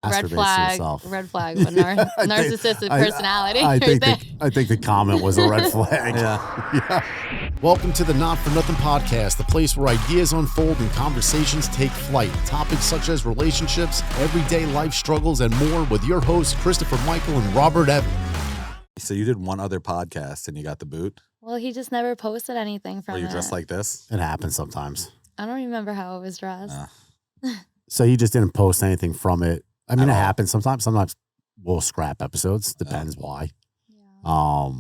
Red masturbates to flag, herself. red flag of a narcissistic personality. I think there. I think the comment was a red flag. Yeah. Welcome to the Not For Nothing podcast, the place where ideas unfold and conversations take flight. Topics such as relationships, everyday life struggles, and more with your hosts, Christopher Michael and Robert Evan. So you did one other podcast and you got the boot? Well, he just never posted anything from Were you it. dressed like this? It happens sometimes. I don't remember how I was dressed. So you just didn't post anything from it. I mean, At it all. happens sometimes. Sometimes we'll scrap episodes. Depends why. Yeah.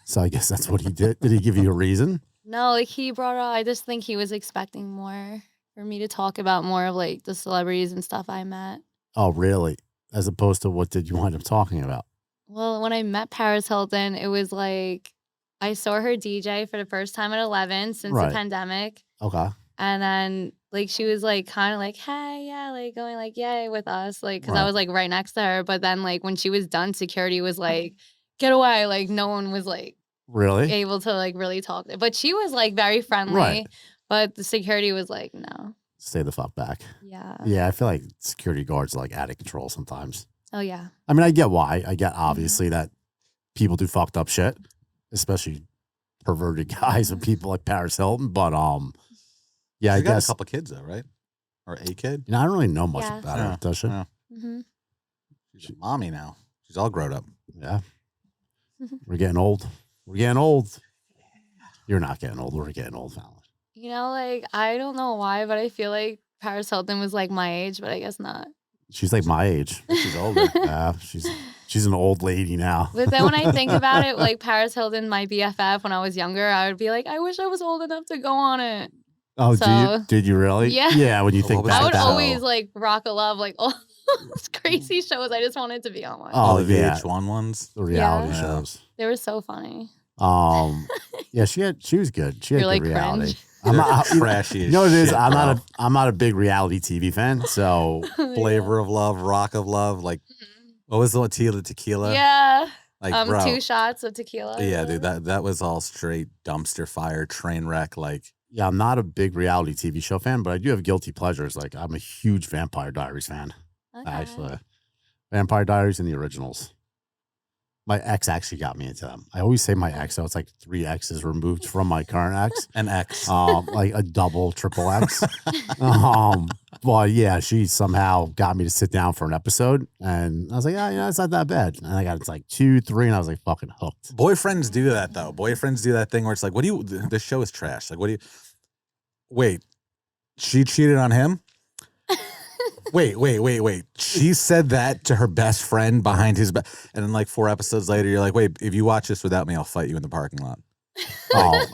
So I guess that's what he did. Did he give you a reason? No, like he brought up, I just think he was expecting more for me to talk about more of like the celebrities and stuff I met. Oh, really? As opposed to what did you wind up talking about? Well, when I met Paris Hilton, it was like I saw her DJ for the first time at 11 since Right. the pandemic. Okay. And then like she was like kind of like, hey, yeah, like going like, yay with us. Like, cause I Right. was like right next to her. But then like when she was done, security was like, get away. Like no one was like Really? able to like really talk. But she was like very friendly. Right. But the security was like, no. Stay the fuck back. Yeah. Yeah, I feel like security guards are like out of control sometimes. Oh, yeah. I mean, I get why. I get obviously that people do fucked up shit, especially perverted guys and people like Paris Hilton. But yeah, She I got guess a couple kids though, right? Or a kid? I don't really know much Yeah. about her, does she? Yeah. Mm-hmm. She's a mommy now. She's all grown up. Yeah. We're getting old. We're getting old. You're not getting old. We're getting old, Fallon. You know, like, I don't know why, but I feel like Paris Hilton was like my age, but I guess not. She's like my age. She's older. Yeah, she's an old lady now. But then when I think about it, like Paris Hilton, my BFF, when I was younger, I would be like, I wish I was old enough to go on it. Oh, So- did you really? Yeah. Yeah, when you Oh, think what was back I would to always like rock a love, like all those crazy shows. I just wanted to be on one. Oh, the yeah. VH1 ones. the reality Yeah. shows. They were so funny. Yeah, she was good. She had You're good like reality. cringe. I'm not Trashy as You know what it is? shit, I'm not a big reality TV fan. So Flavor of Love, Rock of Love. Like, what was the one? Tequila? Yeah. Like, bro. 2 shots of tequila. Yeah, dude, that was all straight dumpster fire, train wreck. Like, yeah, I'm not a big reality TV show fan, but I do have guilty pleasures. Like I'm a huge Vampire Diaries fan. Okay. Actually, Vampire Diaries and the originals. My ex actually got me into them. I always say my ex, so it's like 3 X's removed from my current ex. an X. Like a double, triple X. Well, yeah, she somehow got me to sit down for an episode, and I was like, it's not that bad. And I got it's like 2, 3, and I was like fucking hooked. Boyfriends do that though. Boyfriends do that thing where it's like, this show is trash. Like, wait, she cheated on him? Wait. She said that to her best friend behind his back. And then like 4 episodes later, you're like, wait, if you watch this without me, I'll fight you in the parking lot. Oh,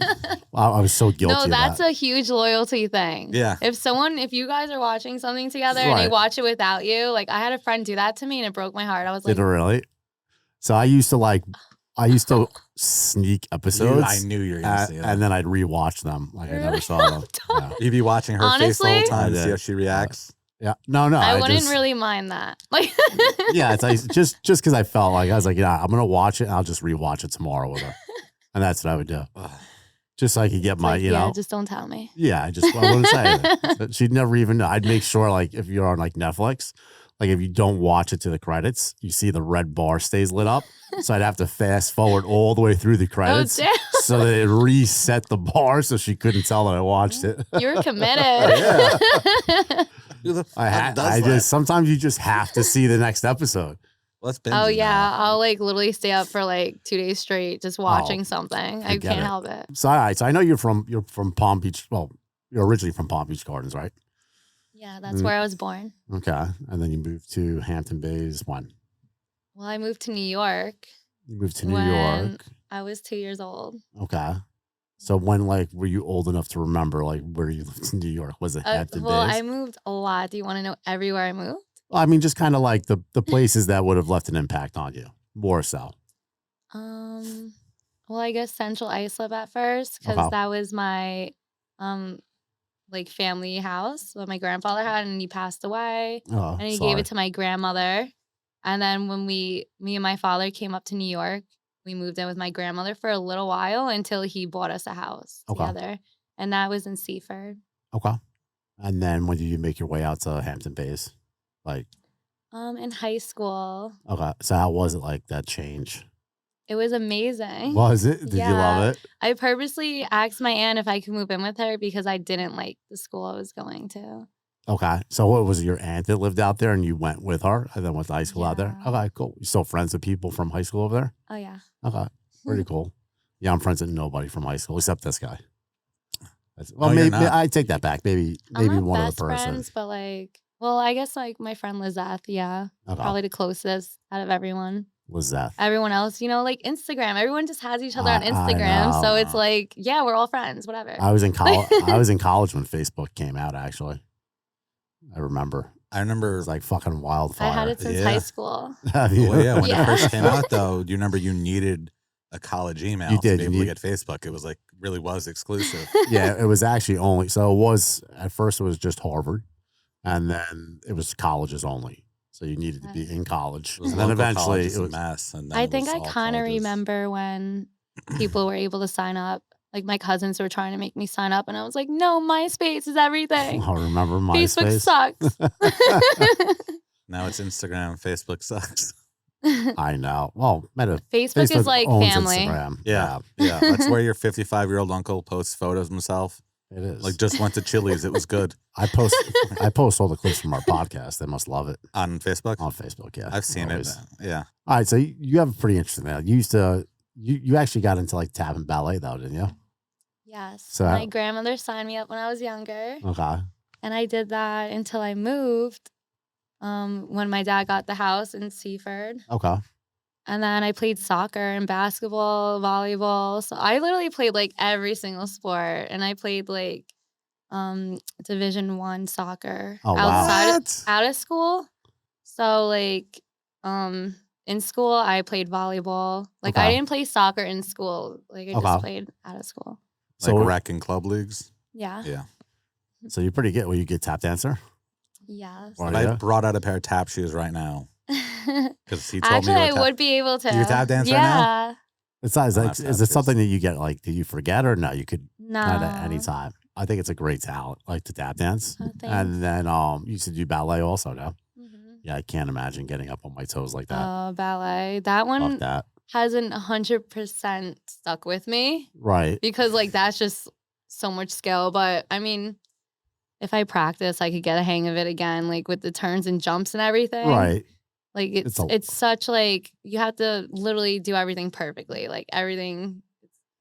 I was so guilty. No, of that's that. a huge loyalty thing. Yeah. If you guys are watching something together and they Right. watch it without you, like I had a friend do that to me and it broke my heart. I was like, Did it really? So I used to sneak episodes. I knew you were going to say that. and then I'd rewatch them. Like I never saw them. Yeah. You'd be watching her face the whole Honestly? time to I see did. how she reacts. Yeah. No. I wouldn't just, really mind that. Like, Yeah, it's like just because I felt like I was like, I'm gonna watch it and I'll just rewatch it tomorrow with her. And that's what I would do. Just so I could get my, like, you yeah, know. just don't tell me. Yeah, I wouldn't say it. But she'd never even know. I'd make sure like if you're on like Netflix, like if you don't watch it to the credits, you see the red bar stays lit up. So I'd have to fast forward all the way through the credits damn. so that it reset the bar so she couldn't tell that I watched it. You're committed. Who the fuck I does that? sometimes you just have to see the next episode. Let's binge Oh it yeah, now. I'll like literally stay up for like 2 days straight just watching something. I get can't it. help it. So all right, so I know you're from Palm Beach. Well, you're originally from Palm Beach Gardens, right? Yeah, that's where I was born. Okay, and then you moved to Hampton Bays. When Well, I moved to New York you moved to New when York. I was 2 years old. Okay, so when like were you old enough to remember like where you lived in New York? Was it Hampton Well, Bays? I moved a lot. Do you want to know everywhere I moved? Well, I mean, just kind of like the places that would have left an impact on you, more so. Well, I guess Central Islip at first because Okay. that was my like family house what my grandfather had, and he passed away, Oh, and he sorry. gave it to my grandmother. And then when me and my father came up to New York, we moved in with my grandmother for a little while until he bought us a house Okay. together, and that was in Seaford. Okay. And then when did you make your way out to Hampton Bays? Like In high school. Okay. So how was it like that change? It was amazing. Was it? Did you love Yeah. it? I purposely asked my aunt if I could move in with her because I didn't like the school I was going to. Okay. So what was it, your aunt that lived out there and you went with her and then went to high school out there? Yeah. Okay, cool. You still friends with people from high school over there? Oh, yeah. Okay. Pretty cool. Yeah, I'm friends with nobody from high school except this guy. Well, No, you're maybe not. I take that back. Maybe I'm not one other best person. friends, but like, well, I guess like my friend Lizeth, yeah. Okay. Probably the closest out of everyone. Was that? Everyone else, like Instagram. Everyone just has each other on I Instagram. So know. it's like, yeah, we're all friends, whatever. I was in college. I was in college when Facebook came out. Actually, I remember. I It remember. was like fucking wildfire. I had it since Yeah. high school. Have you? Well, yeah, when Yeah. it first came out, though, do you remember you needed a college email You to did, be you able to need- get Facebook? It was like really was exclusive. Yeah, it was actually only. So it was at first. It was just Harvard, and then it was colleges only. So you needed to be in college, It was and then local eventually colleges it in was. Mass, and then I it think was I all kind of colleges. remember when people were able to sign up. Like my cousins were trying to make me sign up, and I was like, no, MySpace is everything. I remember Facebook MySpace. sucks. Now it's Instagram. Facebook sucks. I know. Well, Facebook is like owns family. Instagram. Yeah, yeah. That's where your 55-year-old uncle posts photos of himself. It is. Like just went to Chili's. It was good I post all the clips from our podcast. They must love it on Facebook. on Facebook. Yeah, I've seen always. it. Yeah. All right, so you have a pretty interesting. You used to. You actually got into like tap and ballet though, didn't you? Yes. So My grandmother signed me up when I was younger. Okay. And I did that until I moved when my dad got the house in Seaford. Okay. And then I played soccer and basketball, volleyball. So I literally played like every single sport. And I played like Division I soccer Oh, wow. out of school. So like in school I played volleyball. Like I Okay. didn't play soccer in school. Like I Okay. just played out of school. Like So rec and club leagues. Yeah. Yeah. so you're pretty good. Well, you get tap dancer. Yes. Or I yeah? brought out a pair of tap shoes right now because he told Actually, me I to would be able to. You tap dance right now? Yeah. It's not. I'll have Is to have it something that you get like? Do you forget or no? You could No. not at any time. I think it's a great talent, like to tap dance. Oh, thanks. And then you used to do ballet also. No. Mhm. Yeah, I can't imagine getting up on my toes like that. Oh, ballet. That Love one that. hasn't 100% stuck with me Right. because, like, that's just so much skill. But I mean, if I practice, I could get a hang of it again, like with the turns and jumps and everything. Right. Like It's a- it's such like you have to literally do everything perfectly. Like everything.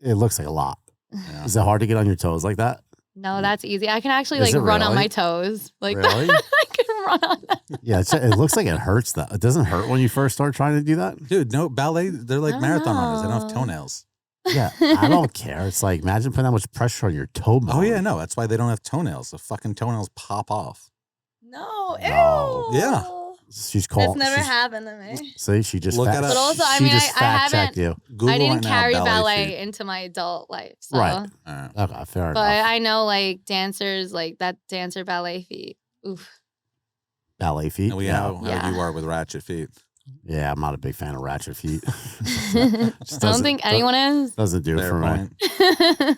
It looks like a lot. Yeah. Is it hard to get on your toes like that? No, that's easy. I can actually Is like it run on really? my toes. Like Really? I can run on them. Yeah, it looks like it hurts. Though it doesn't hurt when you first start trying to do that. Dude, no ballet. They're like I don't marathon runners. They don't have know. toenails. Yeah, I don't care. It's like imagine putting that much pressure on your toe bone. Oh yeah, no. That's why they don't have toenails. The fucking toenails pop off. No, No. ew. Yeah. She's called. That's never she's- happened to me. See, she just Look fact, at it. But also, I she mean, just I fact checked haven't- you. Google I didn't right now, carry ballet feet. into my adult life. So. Right. All right. Okay, fair But enough. I know like dancers, like that dancer ballet feet. Oof. Ballet feet. And we yeah. know how Yeah. you are with ratchet feet. Yeah, I'm not a big fan of ratchet feet. I don't doesn't- think anyone is. Doesn't do it Fair for me.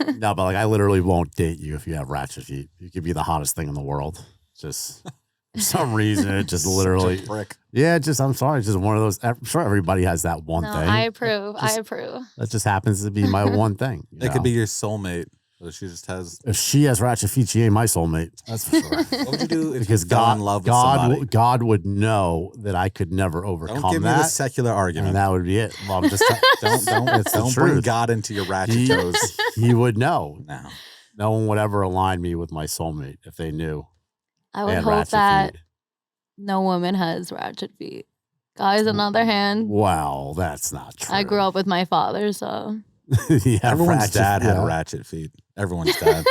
point. No, but like I literally won't date you if you have ratchet feet. You could be the hottest thing in the world. Just for some reason, it just literally. Such a prick. Yeah, just I'm sorry, it's just one of those. I'm sure everybody has that one No, thing. I approve. I Just- approve. That just happens to be my one thing. you It could know? be your soulmate. But she just has. If she has ratchet feet, she ain't my soulmate. That's for sure. What would you do if Because you fell God, in love with somebody? God would know that I could never overcome Don't give me the that, secular argument. and that would be it. Well, I'm just Don't It's the don't bring truth. God into your ratchet He, toes. he would know. No. No one would ever align me with my soulmate if they knew. I they would had hope ratchet that feet. no woman has ratchet feet. Guys, on the other hand, Wow, that's not true. I grew up with my father, so Yeah, Everyone's ratchet- dad had yeah. ratchet feet. Everyone's dad.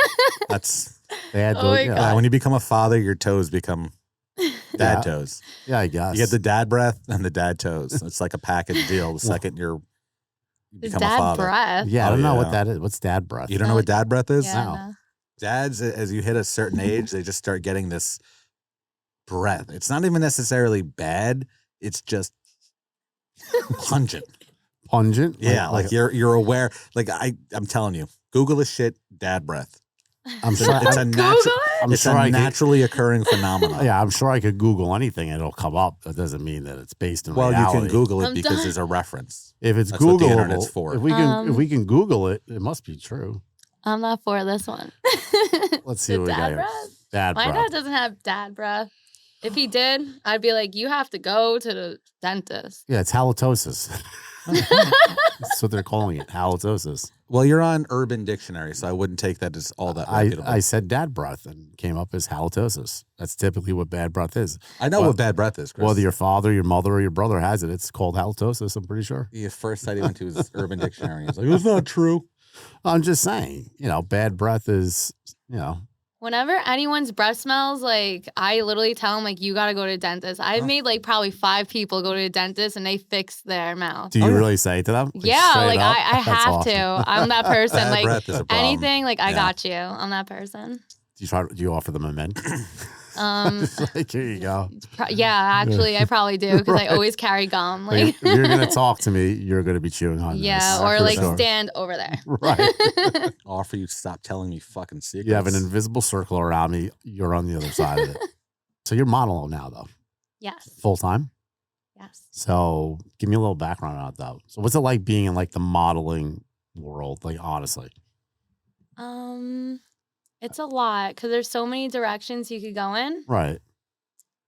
That's They had Oh those- my yeah. yeah. When you become a father, your toes become dad Yeah. toes. Yeah, I guess. You get the dad breath and the dad toes. It's like a package deal. The second you his become a dad father. breath. Yeah, I Oh, don't know yeah. what that is. What's dad breath? You don't know what dad breath is? Yeah, No. no. Dads, as you hit a certain age, they just start getting this breath. It's not even necessarily bad. It's just pungent. Pungent? Yeah, like you're aware. Like I'm telling you, Google this shit. Dad breath. I'm It's sure. a Google natural. it? I'm It's sure a I could, naturally occurring phenomenon. yeah, I'm sure I could Google anything and it'll come up. That doesn't mean that it's based in Well, reality. you can Google it I'm because done. there's a reference. If it's That's what the internet's Googleable, for. if we can Google it, it must be true. I'm not for this one. Let's see The what we got dad here. breath? Dad My breath. dad doesn't have dad breath. If he did, I'd be like, you have to go to the dentist. Yeah, it's halitosis. That's what they're calling it, halitosis. Well, you're on Urban Dictionary, so I wouldn't take that as all that reputable. I said dad breath and came up as halitosis. That's typically what bad breath is. I know what bad breath is, Chris. Whether your father, your mother, or your brother has it, it's called halitosis, I'm pretty sure. The first site he went to was Urban Dictionary. He's like, that's not true. I'm just saying, bad breath is, Whenever anyone's breath smells, like, I literally tell them, like, you got to go to a dentist. I've made, like, probably 5 people go to a dentist, and they fix their mouth. Do you really say it to them? Yeah, like, up? I That's have awesome. to. I'm that person. Bad Like, breath is a problem. anything, like, I Yeah. got you. I'm that person. Do you offer them a mint? Like, here you go. Yeah, actually, I probably do because I always carry gum. Like, Like, if you're gonna talk to me, you're gonna be chewing on yeah, this. or for like sure. stand over there. Right. Offer you to stop telling me fucking secrets. You have an invisible circle around me. You're on the other side of it. So you're modeling now, though, Yes. full time. Yes. So give me a little background on it, though. So what's it like being in like the modeling world? Like honestly, It's a lot because there's so many directions you could go in. right?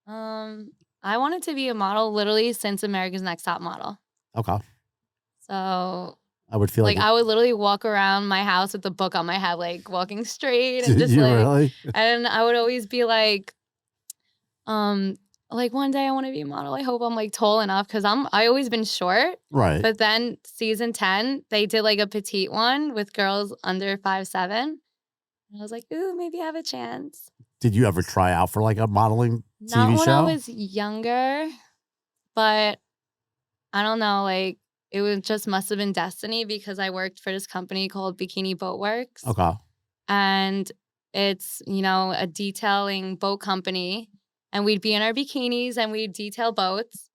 I wanted to be a model literally since America's Next Top Model. Okay. So, I would feel like, like I would literally walk around my house with the book on my head, like walking straight and did just you like, really? and I would always be like one day I want to be a model. I hope I'm like tall enough because I always been short. Right. But then season 10, they did like a petite one with girls under 5'7". And I was like, ooh, maybe I have a chance. Did you ever try out for like a modeling Not TV when show? I was younger, but I don't know, like it just must have been destiny because I worked for this company called Bikini Boat Works. Okay. And it's, a detailing boat company. And we'd be in our bikinis and we'd detail boats.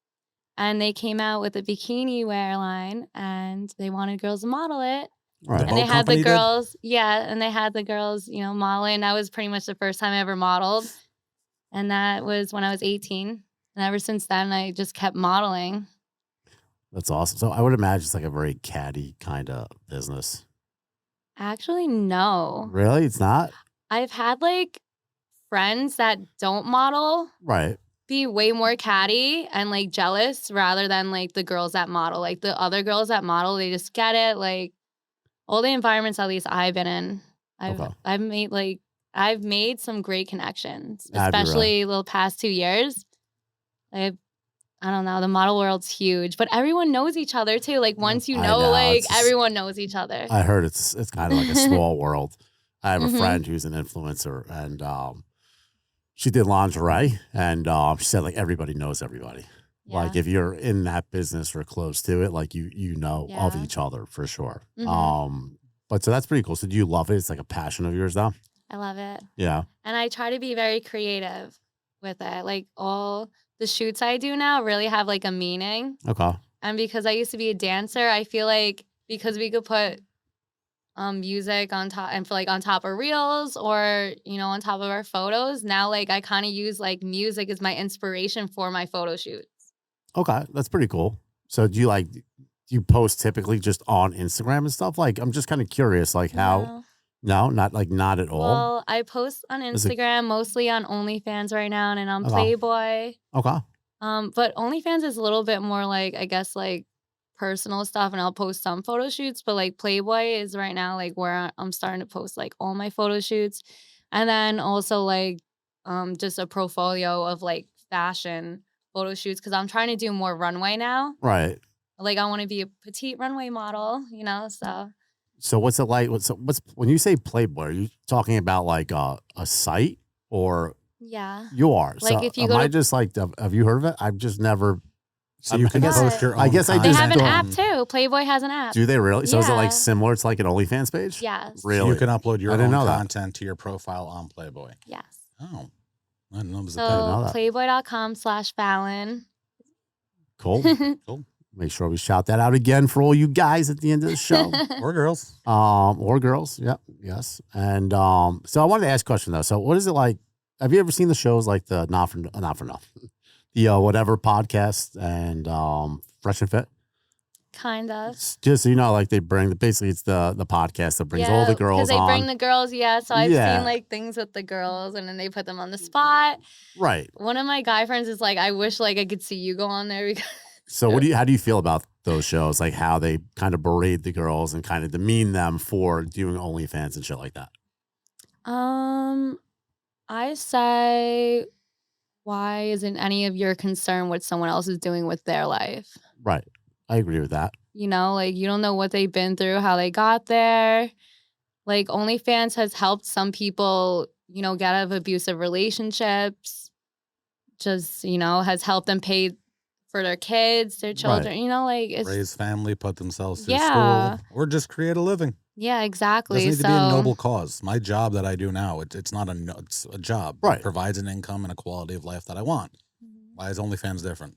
And they came out with a bikini wear line and they wanted girls to model it. Right. And they had the girls, and they had the girls, modeling. That was pretty much the first time I ever modeled. And that was when I was 18. And ever since then, I just kept modeling. That's awesome. So I would imagine it's like a very catty kind of business. Actually, no. Really? It's not? I've had like friends that don't model Right. be way more catty and like jealous rather than like the girls that model. Like the other girls that model, they just get it. Like all the environments at least I've been in, I've made some great connections, especially the past 2 years. I don't know, the model world's huge, but everyone knows each other too. Like once you know, like everyone knows each other. I heard it's kind of like a small world. I have a Mhm. friend who's an influencer, and she did lingerie, and she said like everybody knows everybody. Yeah. Like if you're in that business or close to it, like you know of Yeah. each other for sure. Mhm. But so that's pretty cool. So do you love it? It's like a passion of yours, though. I love it. Yeah. And I try to be very creative with it. Like all the shoots I do now really have like a meaning. Okay. And because I used to be a dancer, I feel like because we could put music on top and for like on top of reels or on top of our photos, now like I kind of use like music as my inspiration for my photo shoots. Okay, that's pretty cool. So do you post typically just on Instagram and stuff? Like I'm just kind of curious, like how. No, not at all. Well, I post on Is it- Instagram, mostly on OnlyFans right now and on Okay. Playboy. Okay. But OnlyFans is a little bit more like, I guess, like personal stuff, and I'll post some photo shoots. But like Playboy is right now like where I'm starting to post like all my photo shoots, and then also like just a portfolio of like fashion photo shoots because I'm trying to do more runway now. Right. Like I want to be a petite runway model, so. So what's it like? What's when you say Playboy? Are you talking about like a site or Yeah. you are? Like, so if you am go I to- just like have you heard of it? I've just never. So you can I guess- post your own I guess I They just have an don't- app too. Playboy has an app. Do they really? So is it Yeah. like similar to like an OnlyFans page? Yes. So Really? you can upload your I didn't own know that. content to your profile on Playboy. Yes. Oh, I didn't know it was a know So that. playboy.com/Fallon. Cool. Cool. Make sure we shout that out again for all you guys at the end of the show. Or girls. Or girls. Yep. Yes. And so I wanted to ask a question though. So what is it like? Have you ever seen the shows like the Not for Nothing, the Whatever podcast and Fresh and Fit? Kind of. It's just so you know, like they bring basically it's the podcast that brings all the girls because they on. bring the girls. Yeah, so I've Yeah. seen like things with the girls, and then they put them on the spot. Right. One of my guy friends is like, I wish like I could see you go on there because. So how do you feel about those shows? Like how they kind of berate the girls and kind of demean them for doing OnlyFans and shit like that? I say, why isn't any of your concern what someone else is doing with their life? Right. I agree with that. You know, like you don't know what they've been through, how they got there. Like OnlyFans has helped some people, you know, get out of abusive relationships. Just, you know, has helped them pay for their kids, their children. Right. You know, like it's Raise family, put themselves through Yeah. school, or just create a living. yeah, exactly. Doesn't need to be a noble cause. My job that I do now, it's not it's a job. Right. It provides an income and a quality of life that I want. Why is OnlyFans different?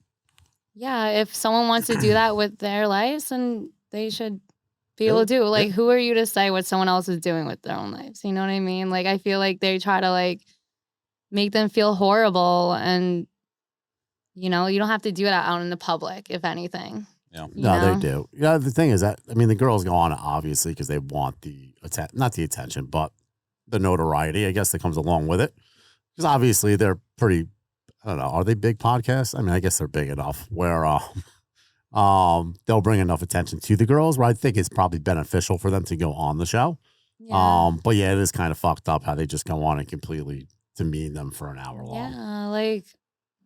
Yeah, if someone wants to do that with their lives, then they should be able Yeah, to do. Like, yeah. who are you to say what someone else is doing with their own lives? You know what I mean? Like, I feel like they try to like make them feel horrible, and you know, you don't have to do that out in the public. If anything, Yeah. you No, know? they do. Yeah, the thing is that I mean the girls go on it obviously because they want the not the attention, but the notoriety, I guess, that comes along with it. Because obviously they're pretty. I don't know. Are they big podcasts? I mean, I guess they're big enough where they'll bring enough attention to the girls where I think it's probably beneficial for them to go on the show. Yeah. But yeah, it is kind of fucked up how they just go on and completely demean them for an hour long. Yeah, like,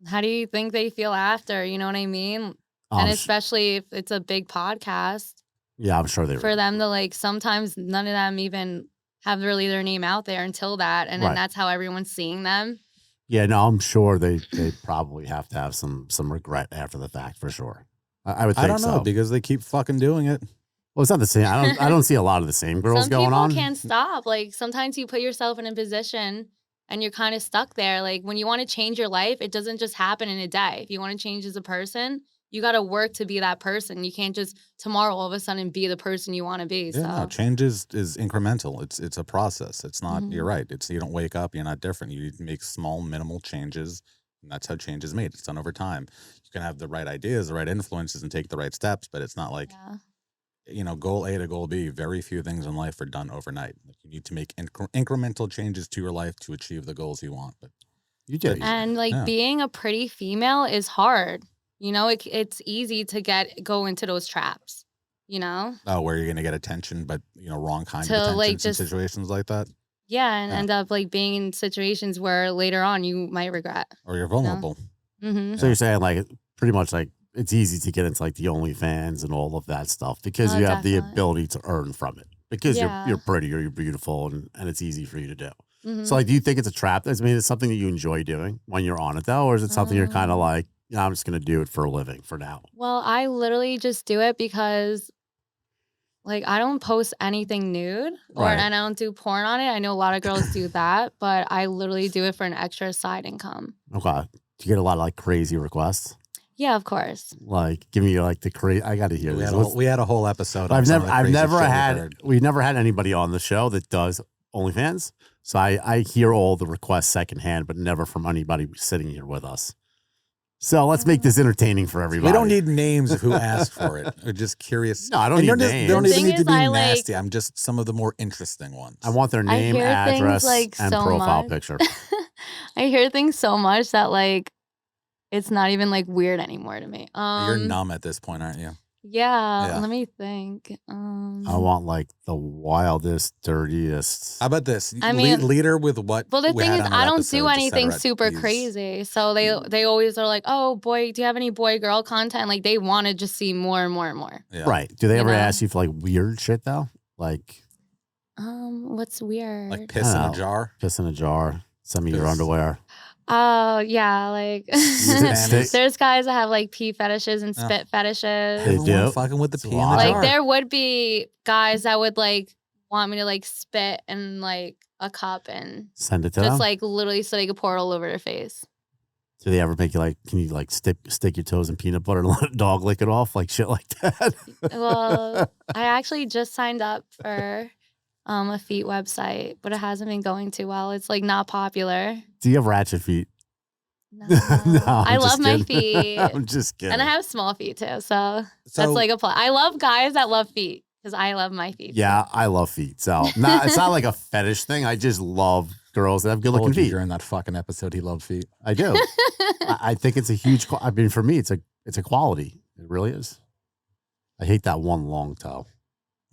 how do you think they feel after? You know what I mean? And especially if it's a big podcast, yeah, I'm sure they for them to like, sometimes none of them even have really their name out there until that, and then Right. that's how everyone's seeing them. Yeah, no, I'm sure they probably have to have some regret after the fact for sure. I would think I don't know so. because they keep fucking doing it. Well, it's not the same. I don't see a lot of the same girls Some going people on. can't stop. Like sometimes you put yourself in a position and you're kind of stuck there. Like when you want to change your life, it doesn't just happen in a day. If you want to change as a person, you got to work to be that person. You can't just tomorrow all of a sudden be the person you want to be. Yeah, no, So change is incremental. It's a process. It's not. Mhm. You're right. It's you don't wake up. You're not different. You make small, minimal changes, and that's how change is made. It's done over time. You can have the right ideas, the right influences, and take the right steps, but it's not like yeah. goal A to goal B. Very few things in life are done overnight. Like you need to make incremental changes to your life to achieve the goals you want. But You did. And like Yeah. being a pretty female is hard. You know, it's easy to go into those traps, you know? where you're gonna get attention, but wrong kind To, of attention like, in just- situations like that, Yeah, and Yeah. end up like being in situations where later on you might regret. or you're vulnerable. Mm-hmm. So you're saying like pretty much like it's easy to get into like the OnlyFans and all of that stuff because Oh, you have the definitely. ability to earn from it because Yeah. you're pretty or you're beautiful and it's easy for you to do. Mm-hmm. So like, do you think it's a trap? I mean, it's something that you enjoy doing when you're on it though, or is it something you're kind of like, I'm just gonna do it for a living for now? Well, I literally just do it because like I don't post anything nude Right. and I don't do porn on it. I know a lot of girls do that, but I literally do it for an extra side income. Okay. Do you get a lot of like crazy requests? Yeah, of course. Like, give me like the crazy. I got to hear We this. had a whole episode. On I've some of never, the crazy shit we've never had anybody on the show that does OnlyFans. So I hear all the requests secondhand, but never from anybody sitting here with us. So let's make this entertaining for everybody. We don't need names of who asked for it. We're just curious. No, I don't And need they don't names. even The need to thing be is, I, like- nasty. I'm just some of the more interesting ones. I want their name, hear things, address, like, and so profile much. picture. I hear things so much that like it's not even like weird anymore to me. You're numb at this point, aren't you? Yeah, Yeah. let me think. I want like the wildest, dirtiest. How about this? I mean- leader with what? Well, the we thing had is, on our I don't episode do to set anything her at super ease. crazy. So they always are like, "Oh, boy, do you have any boy girl content?" Like they want to just see more and more and more. Yeah. Right. Do they You ever know? ask you for like weird shit though? Like What's weird? Like piss in I a don't know. jar. piss in a jar, some of your Piss. underwear. Oh yeah, like Panties. there's guys that have like pee fetishes and Yeah. spit fetishes. They Everyone do? fucking with the It's pee in the wild. Like jar. there would be guys that would like want me to like spit in like a cup and Send it to just them. like literally so they could pour it all over their face. Do they ever make you like, can you like stick your toes in peanut butter and let a dog lick it off? Like shit like that? Well, I actually just signed up for a feet website, but it hasn't been going too well. It's like not popular. Do you have ratchet feet? No, No, I I'm love just my kidding. feet, I'm just kidding. and I have small feet too. So that's So like a plus. I love guys that love feet because I love my feet. Yeah, I love feet. So it's not like a fetish thing. I just love girls that have good looking told you feet. during that fucking episode he loved feet. I do. I think it's a huge. I mean, for me, it's a quality. It really is. I hate that one long toe.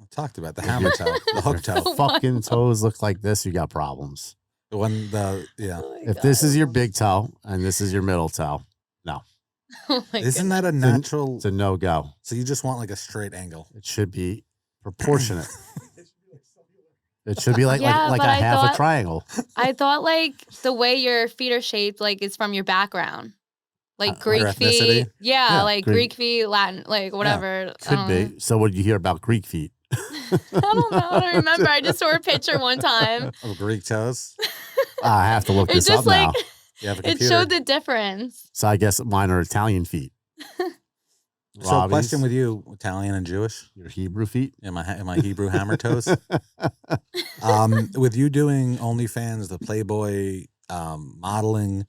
I talked about the hammer toe, the hook toe. The Fucking one- toes look like this. You got problems. The one, yeah. Oh my If God. this is your big toe and this is your middle toe, Oh my Isn't goodness. that a natural? it's a no go. So you just want like a straight angle. It should be proportionate. It should be like Yeah, like but a I half a thought- triangle. I thought like the way your feet are shaped like is from your background. Like Your Greek ethnicity? feet. Yeah, Yeah, like Greek. Greek feet, Latin, like whatever. I Could don't be. So what did you hear about Greek feet? I don't know. I don't remember. I just saw a picture one time. Of Greek toes. I have to look It's this up just like now. You have a it computer. showed the difference. So I guess mine are Italian feet. So Robbie's, question with you, Italian and Jewish. your Hebrew feet. Am I Hebrew hammer toes? With you doing OnlyFans, the Playboy modeling,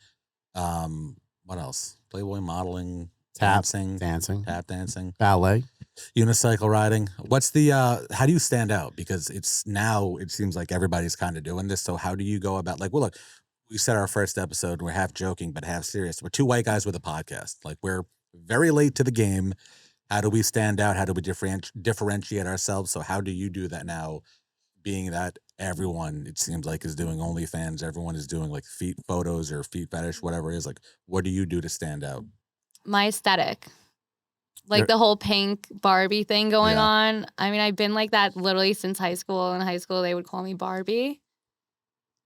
what else? Playboy modeling, Tap dancing, dancing, tap dancing, ballet. unicycle riding. What's the how do you stand out? Because it's now it seems like everybody's kind of doing this. So how do you go about like, well, look, we said our first episode, we're half joking but half serious. We're two white guys with a podcast. Like we're very late to the game. How do we stand out? How do we differentiate ourselves? So how do you do that now? Being that everyone, it seems like, is doing OnlyFans, everyone is doing like feet photos or feet fetish, whatever it is. Like, what do you do to stand out? My aesthetic. Like You're- the whole pink Barbie thing going Yeah. on. I mean, I've been like that literally since high school. In high school, they would call me Barbie.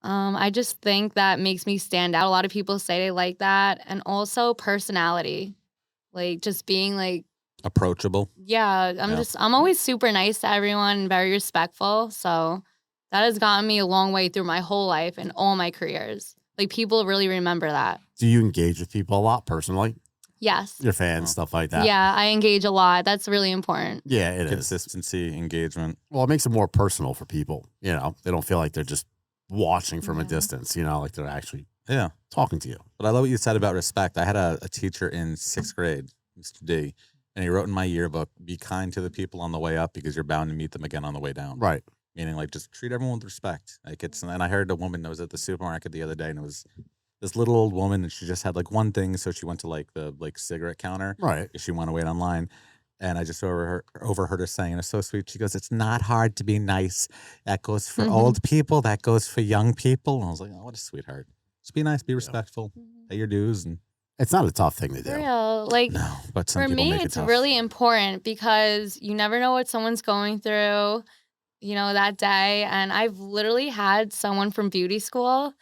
I just think that makes me stand out. A lot of people say they like that. And also personality. Like just being like, Approachable. yeah, I'm always super nice to everyone and very respectful. So that has gotten me a long way through my whole life and all my careers. Like people really remember that. Do you engage with people a lot personally? Yes. Your fans, stuff like that. Yeah, I engage a lot. That's really important. Yeah, it is. Consistency, engagement. Well, it makes it more personal for people. You know, they don't feel like they're just watching from a Yeah. distance. You know, like they're actually Yeah. talking to you. But I love what you said about respect. I had a teacher in 6th grade, Mr. D, and he wrote in my yearbook, be kind to the people on the way up because you're bound to meet them again on the way down. Right. Meaning like just treat everyone with respect. Like and I heard a woman that was at the supermarket the other day and it was this little old woman and she just had like one thing. So she went to like the cigarette counter. Right. If she wanted to wait online. And I just overheard her saying, it's so sweet. She goes, it's not hard to be nice. That goes for Mhm. old people. That goes for young people. And I was like, oh, what a sweetheart. Just be nice, be respectful, pay your dues. And It's not a tough thing to do. For real. Like no, but some for people me, make it it's tough. really important because you never know what someone's going through, you know, that day. And I've literally had someone from beauty school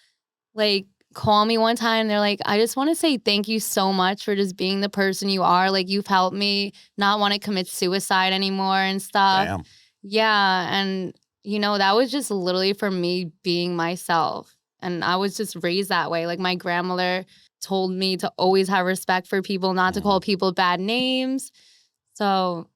like call me one time. They're like, I just want to say thank you so much for just being the person you are. Like you've helped me not want to commit suicide anymore and stuff. Damn. Yeah. And, you know, that was just literally for me being myself. And I was just raised that way. Like my grandmother told me to always have respect for people, not to call people bad names. So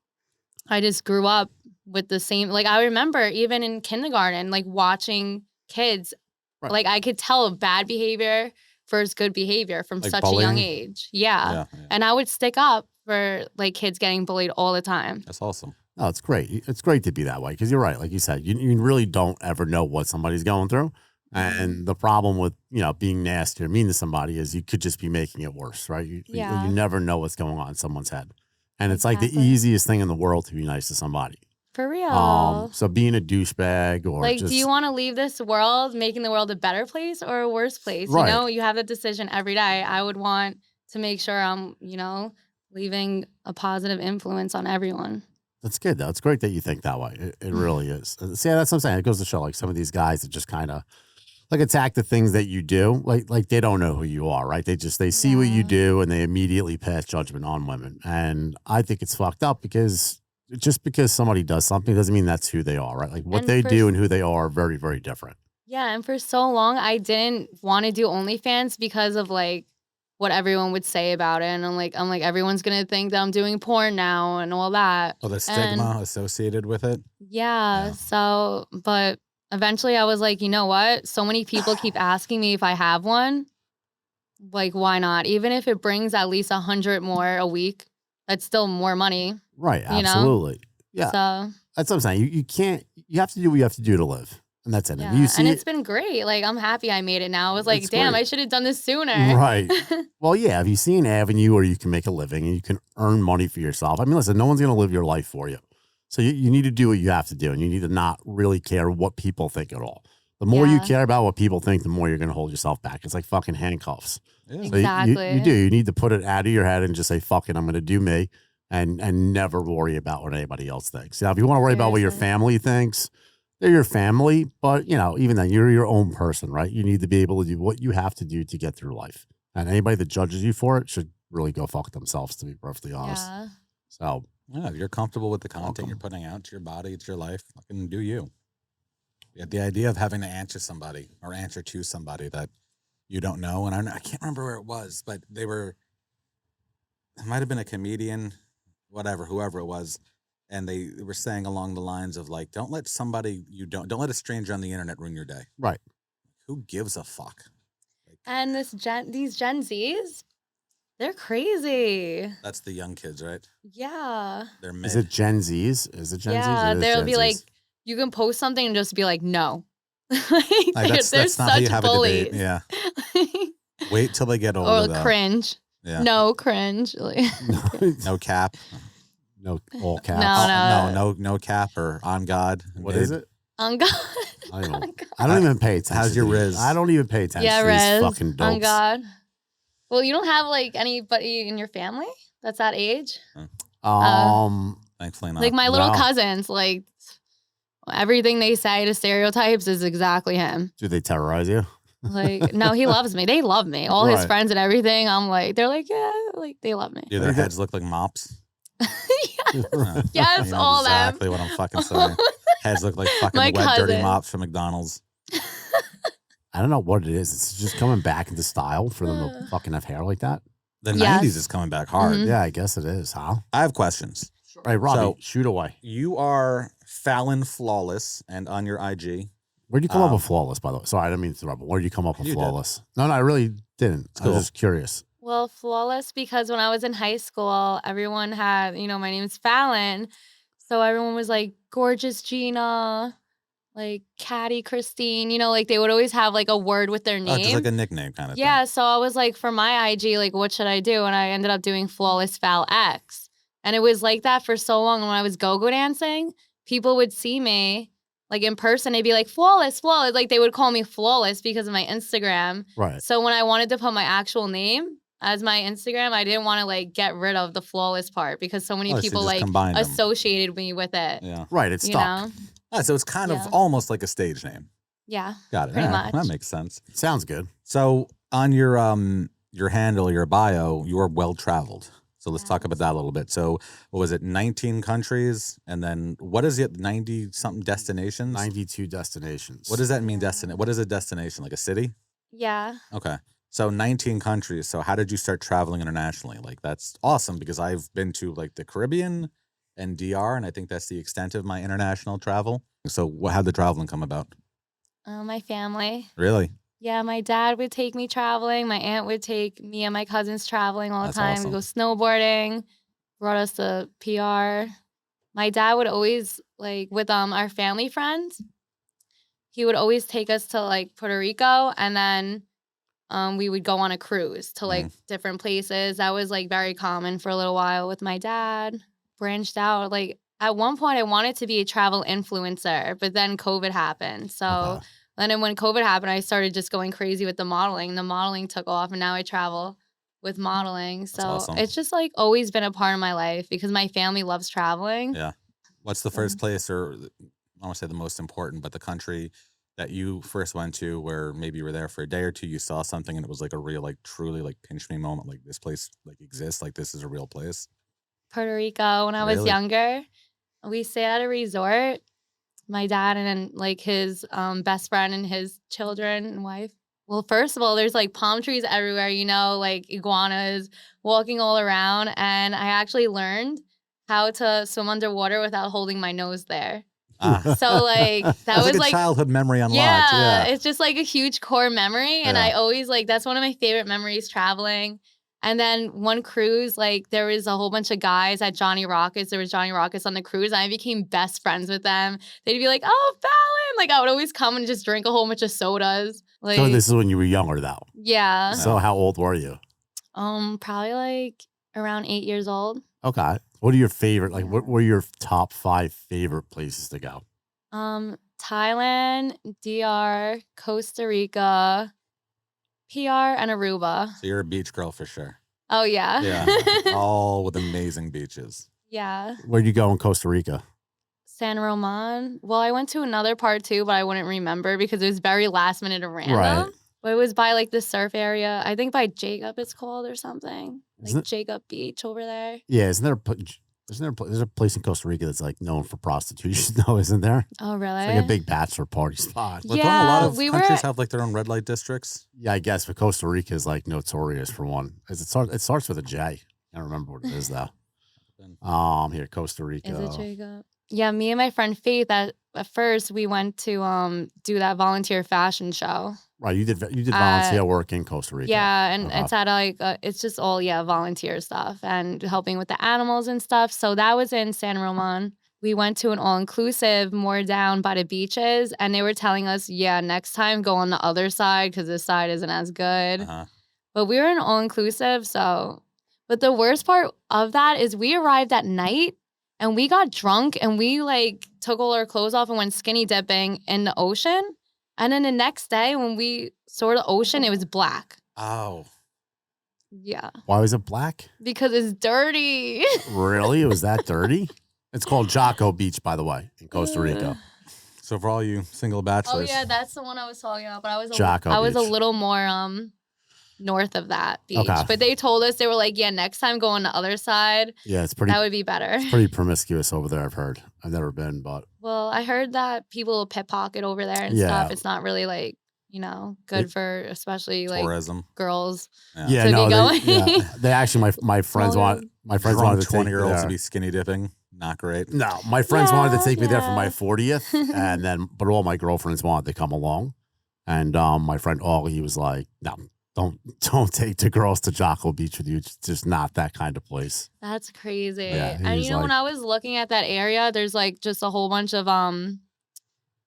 I just grew up with the same, like I remember even in kindergarten, like watching kids, Right. like I could tell bad behavior versus good behavior from Like such a young bullying? age. Yeah. Yeah. And I would stick up for like kids getting bullied all the time. That's awesome. No, it's great. It's great to be that way because you're right. Like you said, you really don't ever know what somebody's going through. And the problem with, you know, being nasty or mean to somebody is you could just be making it worse, right? Yeah. You never know what's going on in someone's head. And it's like the Exactly. easiest thing in the world to be nice to somebody. For real. So being a douchebag or Like, just, do you want to leave this world making the world a better place or a worse place? Right. You know, you have that decision every day. I would want to make sure I'm, you know, leaving a positive influence on everyone. That's good though. It's great that you think that way. It really is. See, that's what I'm saying. It goes to show like some of these guys that just kind of like attack the things that you do. Like they don't know who you are, right? They see what you Yeah. do and they immediately pass judgment on women. And I think it's fucked up because just because somebody does something doesn't mean that's who they are, right? Like what And they for do s- and who they are very, very different. Yeah, and for so long I didn't want to do OnlyFans because of like what everyone would say about it. And I'm like, everyone's gonna think that I'm doing porn now and all that. Oh, the And stigma associated with it. yeah, Yeah. so but eventually I was like, you know what? So many people keep asking me if I have one. Like, why not? Even if it brings at least 100 more a week, that's still more money, Right. you know? Absolutely. Yeah. So That's what I'm saying. You can't, you have to do what you have to do to live. And that's it. If you yeah, and see it's it, been great. Like, I'm happy I made it now. I was like, it's damn, great. I should have done this sooner. Right. Well, yeah. If you see an avenue where you can make a living and you can earn money for yourself, I mean, listen, no one's going to live your life for you. So you need to do what you have to do, and you need to not really care what people think at all. The more you Yeah, care about what people think, the more you're going to hold yourself back. It's like fucking handcuffs. Yeah. So you do. exactly. You need to put it out of your head and just say, fuck it, I'm going to do me, and never worry about what anybody else thinks. Now, if you want to worry about what your Seriously. family thinks, they're your family, but even then, you're your own person, right? You need to be able to do what you have to do to get through life. And anybody that judges you for it should really go fuck themselves, to be perfectly honest. Yeah. So Yeah, if you're comfortable with the content welcome. you're putting out, it's your body, it's your life. Fucking do you. Yeah, the idea of having to answer somebody or answer to somebody that you don't know, and I can't remember where it was, but it might have been a comedian, whatever, whoever it was, and they were saying along the lines of like, don't let somebody don't let a stranger on the internet ruin your day. Right. Who gives a fuck? Like, And these Gen Zs, they're crazy. that's the young kids, right? Yeah. They're mid. Is it Gen Zs? Is it Gen Zs? Yeah, It is they'll Gen be like, Zs. you can post something and just be like, no. Like, Like, they're that's not how you such have a debate. bullies. Yeah. Wait till they get older, Or though. cringe. Yeah. No, cringe. Like, No cap. No all caps. No, No cap or on God. What mid. is it? on God. I don't On know. God. I don't even pay attention. How's your to these. Riz? I don't even pay attention Yeah, to these Rez. fucking On dopes. God. Well, you don't have like anybody in your family that's that age? Thankfully not. Like my little No. cousins, like everything they say to stereotypes is exactly him. Do they terrorize you? Like, no, he loves me. They love me. All his Right. friends and everything. I'm like, they're like, yeah, like they love me. Do their heads look like mops? Yes, You know all them. exactly what I'm fucking saying. Heads look like fucking My wet, dirty cousin. mops from McDonald's. I don't know what it is. It's just coming back into style for them to fucking have hair like that. The Yes. 90s is coming back hard. Mhm. Yeah, I guess it is, huh? I have questions. Right, Robbie, So- shoot away. You are Fallon Flawless, and on your IG, Where'd you come up with flawless, by the way? Sorry, I didn't mean to interrupt. But where'd you come up with You did. flawless? No, I really didn't. I cool. was just curious. Well, flawless because when I was in high school, everyone had, my name is Fallon. So everyone was like, gorgeous Gina, like Catty Christine, like they would always have like a word with their name. just like a nickname kind of Yeah, so I was like, for my IG, like, what should I do? And I ended up doing Flawless Fal X. And it was like that for so long. When I was go-go dancing, people would see me, like, in person. They'd be like, flawless, flawless. Like, they would call me Flawless because of my Instagram. Right. So when I wanted to put my actual name as my Instagram, I didn't want to, like, get rid of the flawless part because so many Oh, so you people, just like, combined 'em. associated me with it. Yeah. Right, it's You stuck. know? So it's kind of Yeah. almost like a stage name. Yeah. Got it. Pretty Yeah, much. That makes sense. Sounds good. So on your handle, your bio, you're well traveled. So let's talk about that a little bit. So what was it? 19 countries, and then what is it? 90 something destinations. 92 destinations. What does that mean? What is a destination? Like a city? Yeah. Okay. So 19 countries. So how did you start traveling internationally? Like that's awesome because I've been to like the Caribbean and DR, and I think that's the extent of my international travel. So how'd the traveling come about? My family. Really? Yeah, my dad would take me traveling. My aunt would take me and my cousins traveling all the That's time. awesome. We go snowboarding, brought us to PR. My dad would always, like, with our family friends, he would always take us to, like, Puerto Rico, and then we would go on a cruise to, like, different places. That was, like, very common for a little while with my dad. Branched out. Like, at one point, I wanted to be a travel influencer, but then COVID happened. So... Okay. And then when COVID happened, I started just going crazy with the modeling. The modeling took off, and now I travel with modeling. So awesome. it's just like always been a part of my life because my family loves traveling. Yeah. What's the first place, or I don't want to say the most important, but the country that you first went to where maybe you were there for a day or two, you saw something and it was like a real, like truly like pinch me moment, like this place like exists, like this is a real place? Puerto Rico, when I was Really? younger, we stayed at a resort. My dad and then like his best friend and his children and wife. Well, first of all, there's like palm trees everywhere, like iguanas walking all around. And I actually learned how to swim underwater without holding my nose there. Ah, So like that that's like was a like, childhood memory unlocked. yeah, Yeah. it's just like a huge core memory. And I Yeah. always like, that's one of my favorite memories traveling. And then one cruise, like there was a whole bunch of guys at Johnny Rockets. There was Johnny Rockets on the cruise. And I became best friends with them. They'd be like, "Oh, Fallon." Like I would always come and just drink a whole bunch of sodas. Like, So this is when you were younger, though. yeah. So how old were you? Probably like around 8 years old. Okay. What are your favorite? Like, what Yeah. were your top 5 favorite places to go? Thailand, DR, Costa Rica, PR, and Aruba. So you're a beach girl for sure. Oh yeah. Yeah. All with amazing beaches. Yeah. Where'd you go in Costa Rica? San Roman. Well, I went to another part too, but I wouldn't remember because it was very last minute and random. Right. But it was by like the surf area. I think by Jacob it's called or something. Isn't Like it- Jacob Beach over there. Yeah, isn't there a there's a place in Costa Rica that's like known for prostitution, though, isn't there? Oh really? It's like a big bachelor party spot. But don't a Yeah, lot of we were countries at- have like their own red light districts? Yeah, I guess, but Costa Rica is like notorious for one. It starts with a J. I don't remember what it is though. Here, Costa Rica. Is it Jacob? Yeah, me and my friend Faith at first we went to do that volunteer fashion show. Right, you did volunteer work in Costa Rica. Yeah, and Okay. it's at like it's just all volunteer stuff and helping with the animals and stuff. So that was in San Roman. We went to an all-inclusive more down by the beaches, and they were telling us, next time go on the other side because this side isn't as good. Uh-huh. But we were in all-inclusive, so. But the worst part of that is we arrived at night and we got drunk and we like took all our clothes off and went skinny dipping in the ocean. And then the next day when we saw the ocean, it was black. Oh. Yeah. Why was it black? Because it's dirty. Really? It was that dirty? It's called Jocko Beach, by the way, in Costa Rica. So for all you single Oh bachelors. yeah, that's the one I was talking about. But I was Jocko I was a Beach. little more north of that beach. Okay. But they told us, they were like, next time go on the other side. Yeah, it's pretty That would be better. pretty promiscuous over there, I've heard. I've never been, but Well, I heard that people pickpocket over there and Yeah. stuff. It's not really like, good It- for especially like tourism. girls. yeah, To be no, going. they actually my friends Well, my friends Drunk wanted to take me 20-year-olds to there. be skinny dipping. Not great. No, my friends wanted to take me there for Yeah. my 40th, and then but all my girlfriends wanted to come along, and my friend Ollie was like, "No, don't take the girls to Jocko Beach with you. It's just not that kind of place." That's crazy. Yeah, And he's when like- I was looking at that area, there's like just a whole bunch of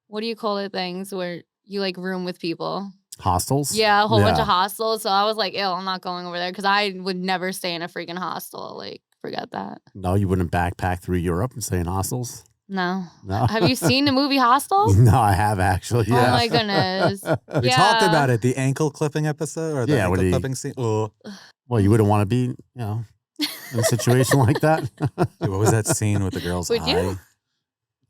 what do you call it, things where you like room with people. Hostels. Yeah, a whole bunch of hostels. So I was like, ew, I'm not going over there because I would never stay in a freaking hostel. Like, forget that. No, you wouldn't backpack through Europe and stay in hostels. No. No. Have you seen the movie Hostel? No, I have actually. Oh Yeah. my goodness. We talked about it, the ankle clipping episode or the Yeah, when ankle he- clipping scene. Oh, Well, you wouldn't want to be, in a situation like that. dude, what was that scene with the girl's Would eye? you?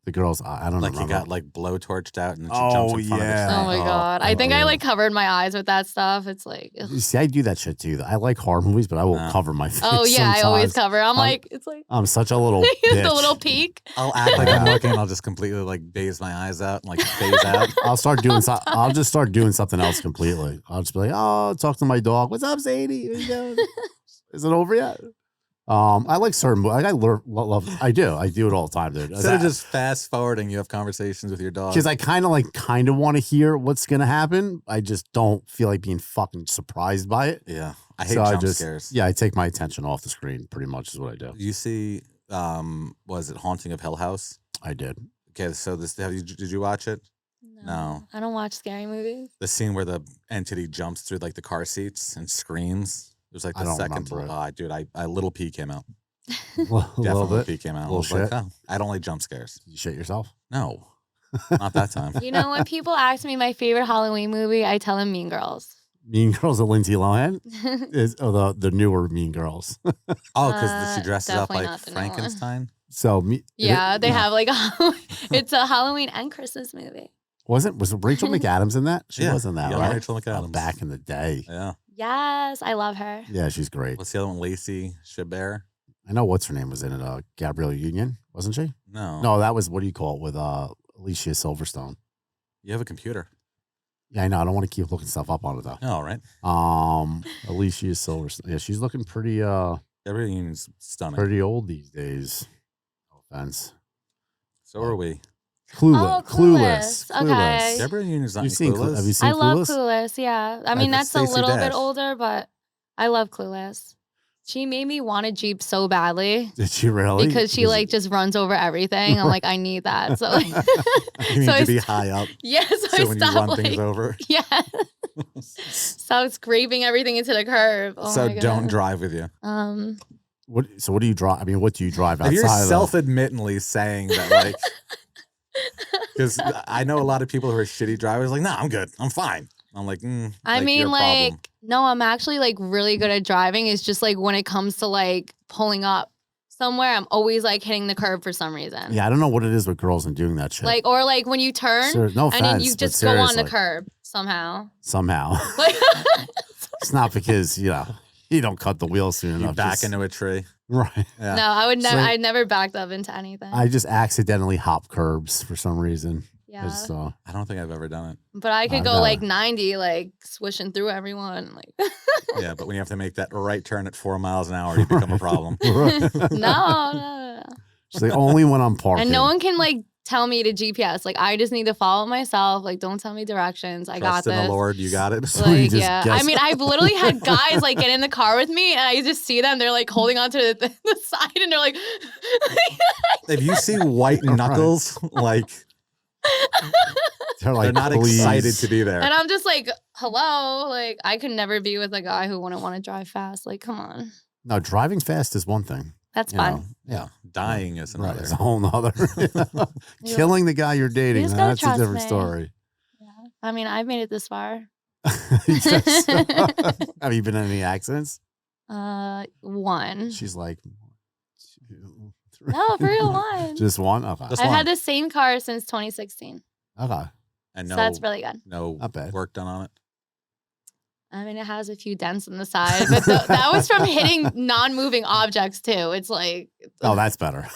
The girls, I don't Like remember. he got like blowtorched out and then she Oh, jumps in front yeah. of Oh the my thing. God. I think I yeah. like covered my eyes with that stuff. It's like, ugh. You see, I do that shit too. I like horror movies, but I will No. cover my face. Oh yeah, I always sometimes. cover. I'm like, it's like I'm such a little the bitch. little peek. I'll act like I'm Yeah. looking and I'll just completely like baze my eyes out and like phase out. I'll just start doing something else completely. I'll just be like, oh, talk to my dog. What's up, Sadie? What you doing? Is it over yet? I like certain movies. I do it all the time, dude. Instead of just fast forwarding, you have conversations with your dog. because I kind of want to hear what's gonna happen. I just don't feel like being fucking surprised by it. Yeah. I hate So jump scares. Yeah, I take my attention off the screen. Pretty much is what I do. You see, was it Haunting of Hill House? I did. Okay, so did you watch it? No. I don't watch scary movies. The scene where the entity jumps through like the car seats and screams. It was like I the don't second. remember it. Dude, I little pee came out. A little Definitely bit. pee came out. I Little was like, shit. oh, I don't like jump scares. You shit yourself. No, not that time. You know, when people ask me my favorite Halloween movie, I tell them Mean Girls. Mean Girls of Lindsay Lohan is the newer Mean Girls. Oh, because she dresses up definitely like not the new one. Frankenstein. So Yeah, they have like it's a Halloween and Christmas movie. was it Rachel McAdams in that? She Yeah, was in that, young right? Rachel McAdams. Oh, back in the day. Yeah. Yes, I love her. Yeah, she's great. What's the other one? Lacey Chabert? I know what's her name was in it. Gabrielle Union, wasn't she? No. No, that was what do you call it with Alicia Silverstone. You have a computer. Yeah, I know. I don't want to keep looking stuff up on it though. All right. Alicia Silverstone. Yeah, she's looking pretty Everything's stunning. pretty old these days. No offense. So are we. Oh, Clueless. Okay. Deborah Union's not in You've seen Clueless. have you seen I love Clueless? Clueless. Yeah. I mean, that's a Stacey little Dash. bit older, but I love Clueless. She made me want a Jeep so badly Did she really? because she like just runs over everything. I'm like, I need that. So like, You need so to be high up. yeah. So, So I when you stopped run like, things over. yeah. So scraping everything into the curb. Oh So my God. don't drive with you. What do you drive? I mean, what do you drive If outside you're of? self-admittedly saying that, like, because I know a lot of people who are shitty drivers, like, nah, I'm good. I'm fine. I'm like, I mean, your like, problem. no, I'm actually like really good at driving. It's just like when it comes to like pulling up somewhere, I'm always like hitting the curb for some reason. Yeah, I don't know what it is with girls and doing that shit. Like, or like when you turn No and then offense, you but just go on the seriously, curb somehow. somehow. Like, It's not because you don't cut the wheel soon You enough. back just- into a tree. right. Yeah. no, I would never. So- I never backed up into anything. I just accidentally hop curbs for some reason. yeah, Just, I don't think I've ever done it. but I could I've go never. like 90, like swishing through everyone. Like, Yeah, but when you have to make that right turn at 4 miles an hour, you become a problem. no. She's like, only when I'm parking. And no one can like tell me to GPS. Like, I just need to follow myself. Like, don't tell me directions. I got Trust in this. the Lord, you got it. So you Like, just yeah. guess- I mean, I've literally had guys like get in the car with me and I just see them. They're like holding onto the side and they're like, If you see white knuckles, like they're they're not "Please." excited to be there. and I'm just like, hello. Like, I could never be with a guy who wouldn't want to drive fast. Like, come on. No, driving fast is one thing. That's you fun. know. Yeah. Dying is Right. another. It's a whole nother. Killing the guy you're dating, just gotta that's a trust different me. story. Yeah. I mean, I've made it this far. Just- have you been in any accidents? One. She's like, 2, 3. No, for real, one. Just one? Okay. Just I've one. had the same car since 2016. Okay. And So no, that's really good. no Not bad. work done on it. I mean, it has a few dents on the side, but that was from hitting non-moving objects too. It's like, Oh, that's better.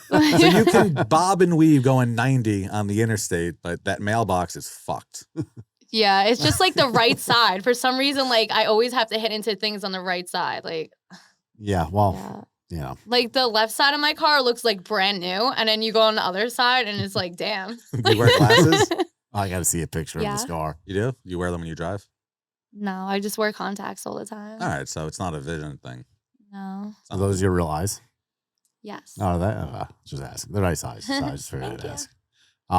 So you can bob and weave going 90 on the interstate, but that mailbox is fucked. yeah, it's just like the right side. For some reason, like I always have to hit into things on the right side. Like, Yeah. Well, yeah. Like the left side of my car looks like brand new, and then you go on the other side, and it's like, damn. Do you wear glasses? I got to see a picture of Yeah. this car. You do? You wear them when you drive? No, I just wear contacts all the time. All right, so it's not a vision thing. No. Are those your real eyes? Yes. Oh, just asking. They're nice eyes. So I just figured Thank I'd you.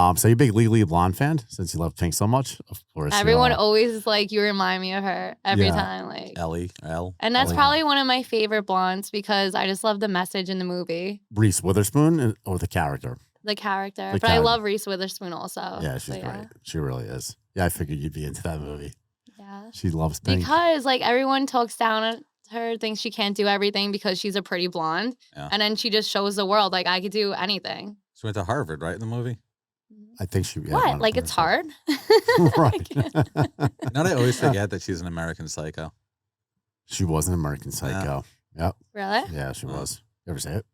ask. So you're a big Legally Blonde fan since you love Pink so much? Of course. Everyone always is like, you remind me of her every Yeah. time. Like, Ellie, L. and that's Ellie. probably one of my favorite blondes because I just love the message in the movie, Reese Witherspoon or the character? the character. The But I character. love Reese Witherspoon also. Yeah, she's So, great. She really is. Yeah, I figured you'd be into that movie. Yeah. She loves Pink. Because like everyone talks down at her, thinks she can't do everything because she's a pretty blonde. Yeah. And then she just shows the world like I could do anything. She went to Harvard, right, in the movie? I think she. Yeah, What? Like it's 100%. hard? Right. You know, I always forget that she's an American Psycho. She was an American Psycho. Yep. Really? Yeah, she was. You ever see it?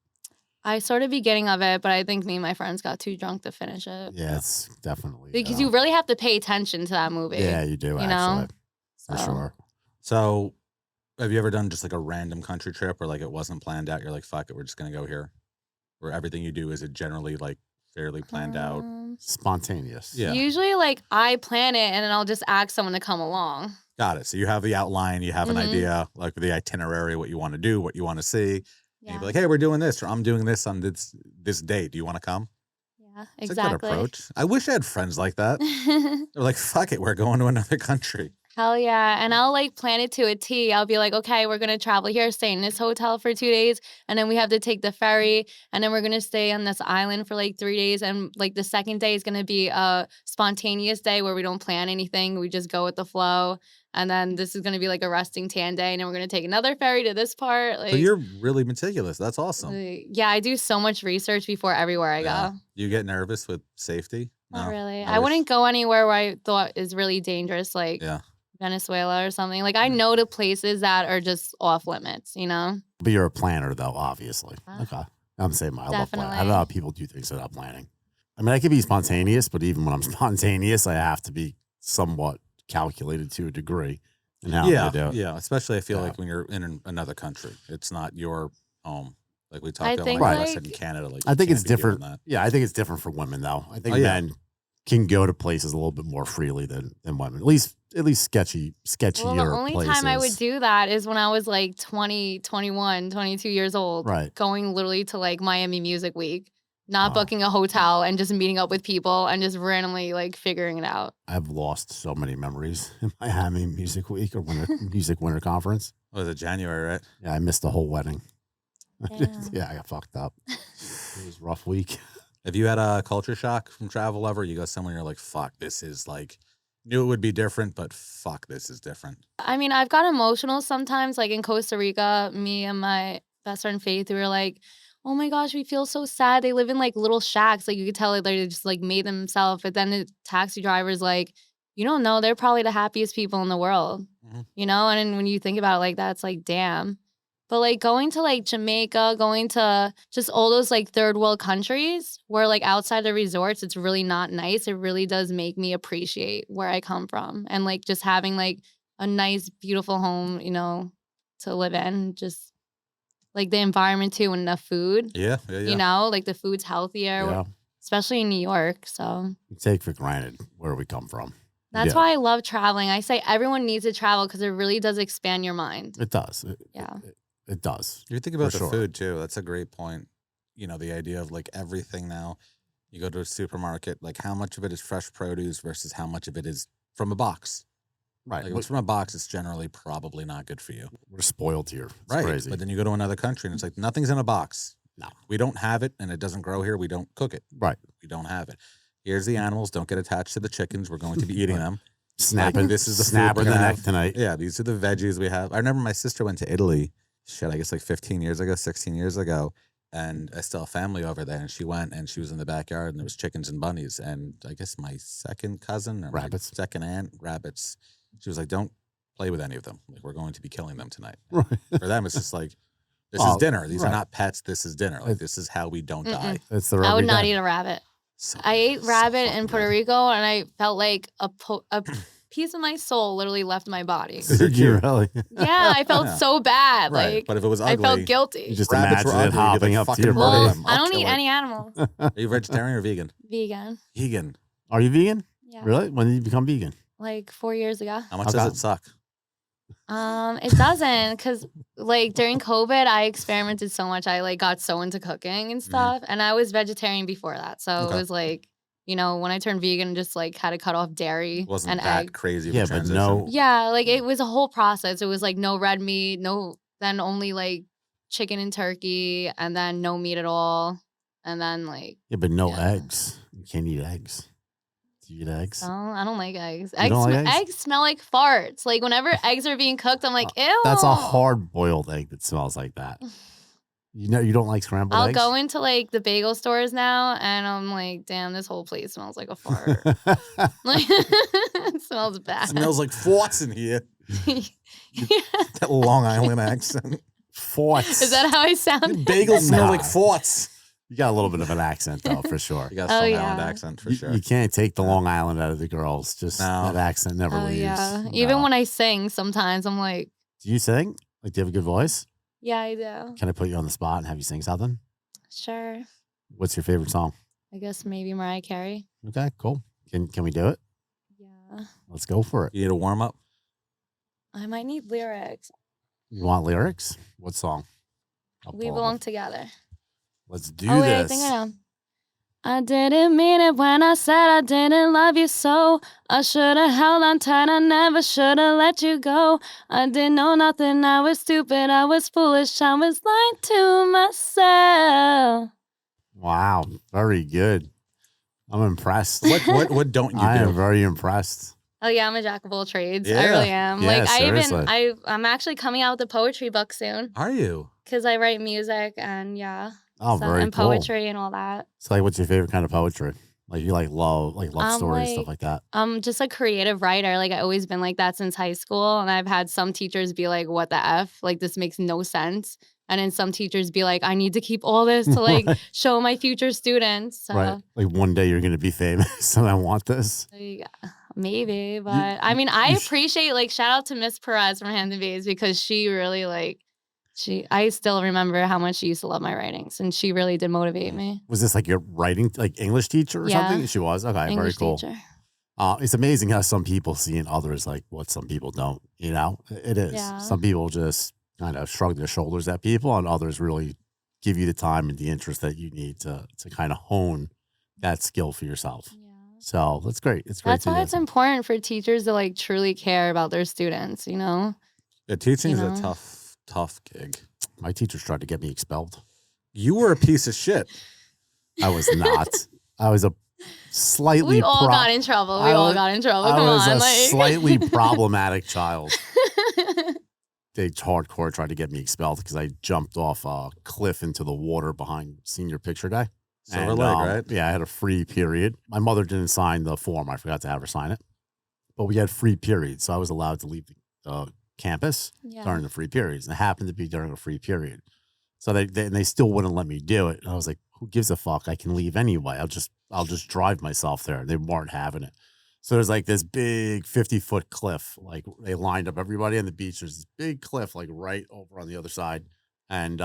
I saw the beginning of it, but I think me and my friends got too drunk to finish it. Yeah, it's definitely. Because you really have to pay attention to that movie. Yeah, you do, you actually. know? For So, sure. So, have you ever done just like a random country trip where like it wasn't planned out? You're like, fuck it, we're just going to go here. Where everything you do is it generally like fairly planned out? Spontaneous. Yeah. Usually, like, I plan it and then I'll just ask someone to come along. Got it. So you have the outline, you have an Mhm. idea, like the itinerary, what you want to do, what you want to see. And Yeah. you'd be like, hey, we're doing this, or I'm doing this on this date. Do you want to come? Yeah, It's a exactly. good approach. I wish I had friends like that. They're like, fuck it, we're going to another country. Hell yeah. And I'll like plan it to a T. I'll be like, okay, we're going to travel here, stay in this hotel for 2 days. And then we have to take the ferry. And then we're going to stay on this island for like 3 days. And like the second day is going to be a spontaneous day where we don't plan anything. We just go with the flow. And then this is going to be like a resting tan day. And then we're going to take another ferry to this part. Like, So you're really meticulous. That's awesome. yeah, I do so much research before everywhere I Yeah. go. You get nervous with safety? Not No? really. I I wish- wouldn't go anywhere where I thought is really dangerous, like Yeah. Venezuela or something. Like I know the places that are just off limits, you know? But you're a planner, though, obviously. Yeah. Okay. I'm saying I love planning. I don't know Definitely. how people do things without planning. I mean, I could be spontaneous, but even when I'm spontaneous, I have to be somewhat calculated to a degree in how Yeah, they do it. yeah. Especially I feel Yeah. like when you're in another country, it's not your home. Like we I talked about think, when I Right. said in Canada, like I you think it's can't be doing different. that. Yeah, I think it's different for women though. I think Oh, yeah. men can go to places a little bit more freely than women. At least sketchier well, the only places. time I would do that is when I was like 20, 21, 22 years old, Right. going literally to like Miami Music Week, not Oh. booking a hotel and just meeting up with people and just randomly like figuring it out. I've lost so many memories in Miami Music Week or Music Winter Conference. What was it, January, right? Yeah, I missed the whole wedding. Damn. Yeah, I got fucked up. It was a rough week. Have you had a culture shock from travel ever? You go somewhere, you're like, fuck, this is like, knew it would be different, but fuck, this is different. I mean, I've got emotional sometimes. Like in Costa Rica, me and my best friend Faith, we were like, oh my gosh, we feel so sad. They live in like little shacks. Like you could tell they just like made themselves. But then the taxi driver's like, you don't know, they're probably the happiest people in the world. Mhm. You know? And then when you think about it like that, it's like, damn. But like going to like Jamaica, going to just all those like third world countries where like outside the resorts, it's really not nice. It really does make me appreciate where I come from. And like just having like a nice, beautiful home, you know, to live in. Just like the environment too and enough food. Yeah, yeah, yeah. You know, like the food's healthier, Yeah. especially in New York. So We take for granted where we come from. that's Yeah. why I love traveling. I say everyone needs to travel because it really does expand your mind. It does. Yeah. It does. You think about For the sure. food too. That's a great point. You know, the idea of like everything now. You go to a supermarket, like how much of it is fresh produce versus how much of it is from a box. Right. Like if it's from a box, it's generally probably not good for you. We're spoiled here. It's Right. crazy. But then you go to another country and it's like nothing's in a box. No. We don't have it and it doesn't grow here. We don't cook it. Right. We don't have it. Here's the animals. Don't get attached to the chickens. We're going to be eating them. Snapping. this is the food snapping we're the gonna neck have. tonight. Yeah, these are the veggies we have. I remember my sister went to Italy, I guess like 15 years ago, 16 years ago. And I still have family over there. And she went and she was in the backyard and there was chickens and bunnies. And I guess my second cousin or Rabbits. my second aunt, rabbits, she was like, don't play with any of them. Like, we're going to be killing them tonight. Right. For them, it's just like, this Well, is dinner. These right. are not pets. This is dinner. Like, this is how we don't die. It's the I would not everyday. eat a rabbit. So I ate so rabbit fucking in Puerto good. Rico, and I felt like a piece of my soul literally left my body. They're Did you cute. really? Yeah, I felt Yeah. so bad. Right. Like But if it was I ugly, felt guilty. You just Rabbits imagine were it ugly, you'd, hopping like, up to fucking your murder well, brain. them. I I'll don't eat kill it. any animal. Are you vegetarian or vegan? Vegan. Vegan. Are you vegan? Yeah. Really? When did you become vegan? Like 4 years ago. How much Okay. does it suck? It doesn't, cause like during COVID, I experimented so much. I like got so into cooking and stuff, and I was vegetarian before that. So Okay. it was like, you know, when I turned vegan, just like had to cut off dairy Wasn't and that egg. crazy of Yeah, a but transition? no. Yeah, like it was a whole process. It was like no red meat, then only like chicken and turkey, and then no meat at all, and then like Yeah, but no Yeah. eggs. You can't eat eggs. Do you eat eggs? I don't like eggs. You don't like eggs? Eggs smell like farts. Like whenever eggs are being cooked, I'm like, ew. That's a hard boiled egg that smells like that. You know, you don't like scrambled I'll eggs? go into like the bagel stores now, and I'm like, damn, this whole place smells like a fart. Like, it smells bad. Smells like forts in here. Yeah. That Long Island accent. Forts. Is that how I sound? Bagels smell Nah. like forts. You got a little bit of an accent, though, for sure. You got a Oh, Long yeah. Island accent for You, sure. you can't take the Long Island out of the girls. Just No. that accent never Oh leaves. yeah. Even No. when I sing, sometimes I'm like, Do you sing? Like, do you have a good voice? yeah, I do. Can I put you on the spot and have you sing something? Sure. What's your favorite song? I guess maybe Mariah Carey. Okay, cool. Can we do it? Yeah. Let's go for it. You need a warm up? I might need lyrics. You want lyrics? What song? I'll We pull belong them. together. Let's do Oh wait, this. I think I know. I didn't mean it when I said I didn't love you so. I should have held on tight, I never should have let you go. I didn't know nothing, I was stupid, I was foolish, I was lying to myself. Wow, very good. I'm impressed. What don't you I do? am very impressed. Oh yeah, I'm a jack of all trades. I Yeah. really am. Yeah, Like seriously. I'm actually coming out with a poetry book soon Are you? because I write music and yeah. Oh, very and cool. poetry and all that. So, like, what's your favorite kind of poetry? Like, you like love stories, stuff like that. I'm just a creative writer. Like I've always been like that since high school. And I've had some teachers be like, what the F? Like this makes no sense. And then some teachers be like, I need to keep all this to like Right. show my future students. So Right. Like, one day you're going to be famous, and I want this. there you go. Maybe, but I mean, I you appreciate like shout out to Miss Perez from Hampton Bays because she really like I still remember how much she used to love my writings and she really did motivate me. Was this like your writing, like English teacher or Yeah. something? She was? Okay, very English cool. teacher. It's amazing how some people see in others like what some people don't, you know? It is. Yeah. Some people just kind of shrug their shoulders at people and others really give you the time and the interest that you need to kind of hone that skill for yourself. Yeah. So that's great. It's great That's to why do. it's important for teachers to like truly care about their students, you know? Yeah, teaching is You a know? tough gig. My teachers tried to get me expelled. You were a piece of shit. I was not. I was a slightly We all got in trouble. We all got in trouble. I Come was on. a Like slightly problematic child. They hardcore tried to get me expelled because I jumped off a cliff into the water behind senior picture day. Silver leg, right? Yeah, I had a free period. My mother didn't sign the form. I forgot to have her sign it. But we had free periods, so I was allowed to leave the campus yeah. during the free periods. And it happened to be during a free period. So they still wouldn't let me do it. And I was like, who gives a fuck? I can leave anyway. I'll just drive myself there. They weren't having it. So there's like this big 50-foot cliff. Like they lined up everybody on the beach. There's this big cliff like right over on the other side. And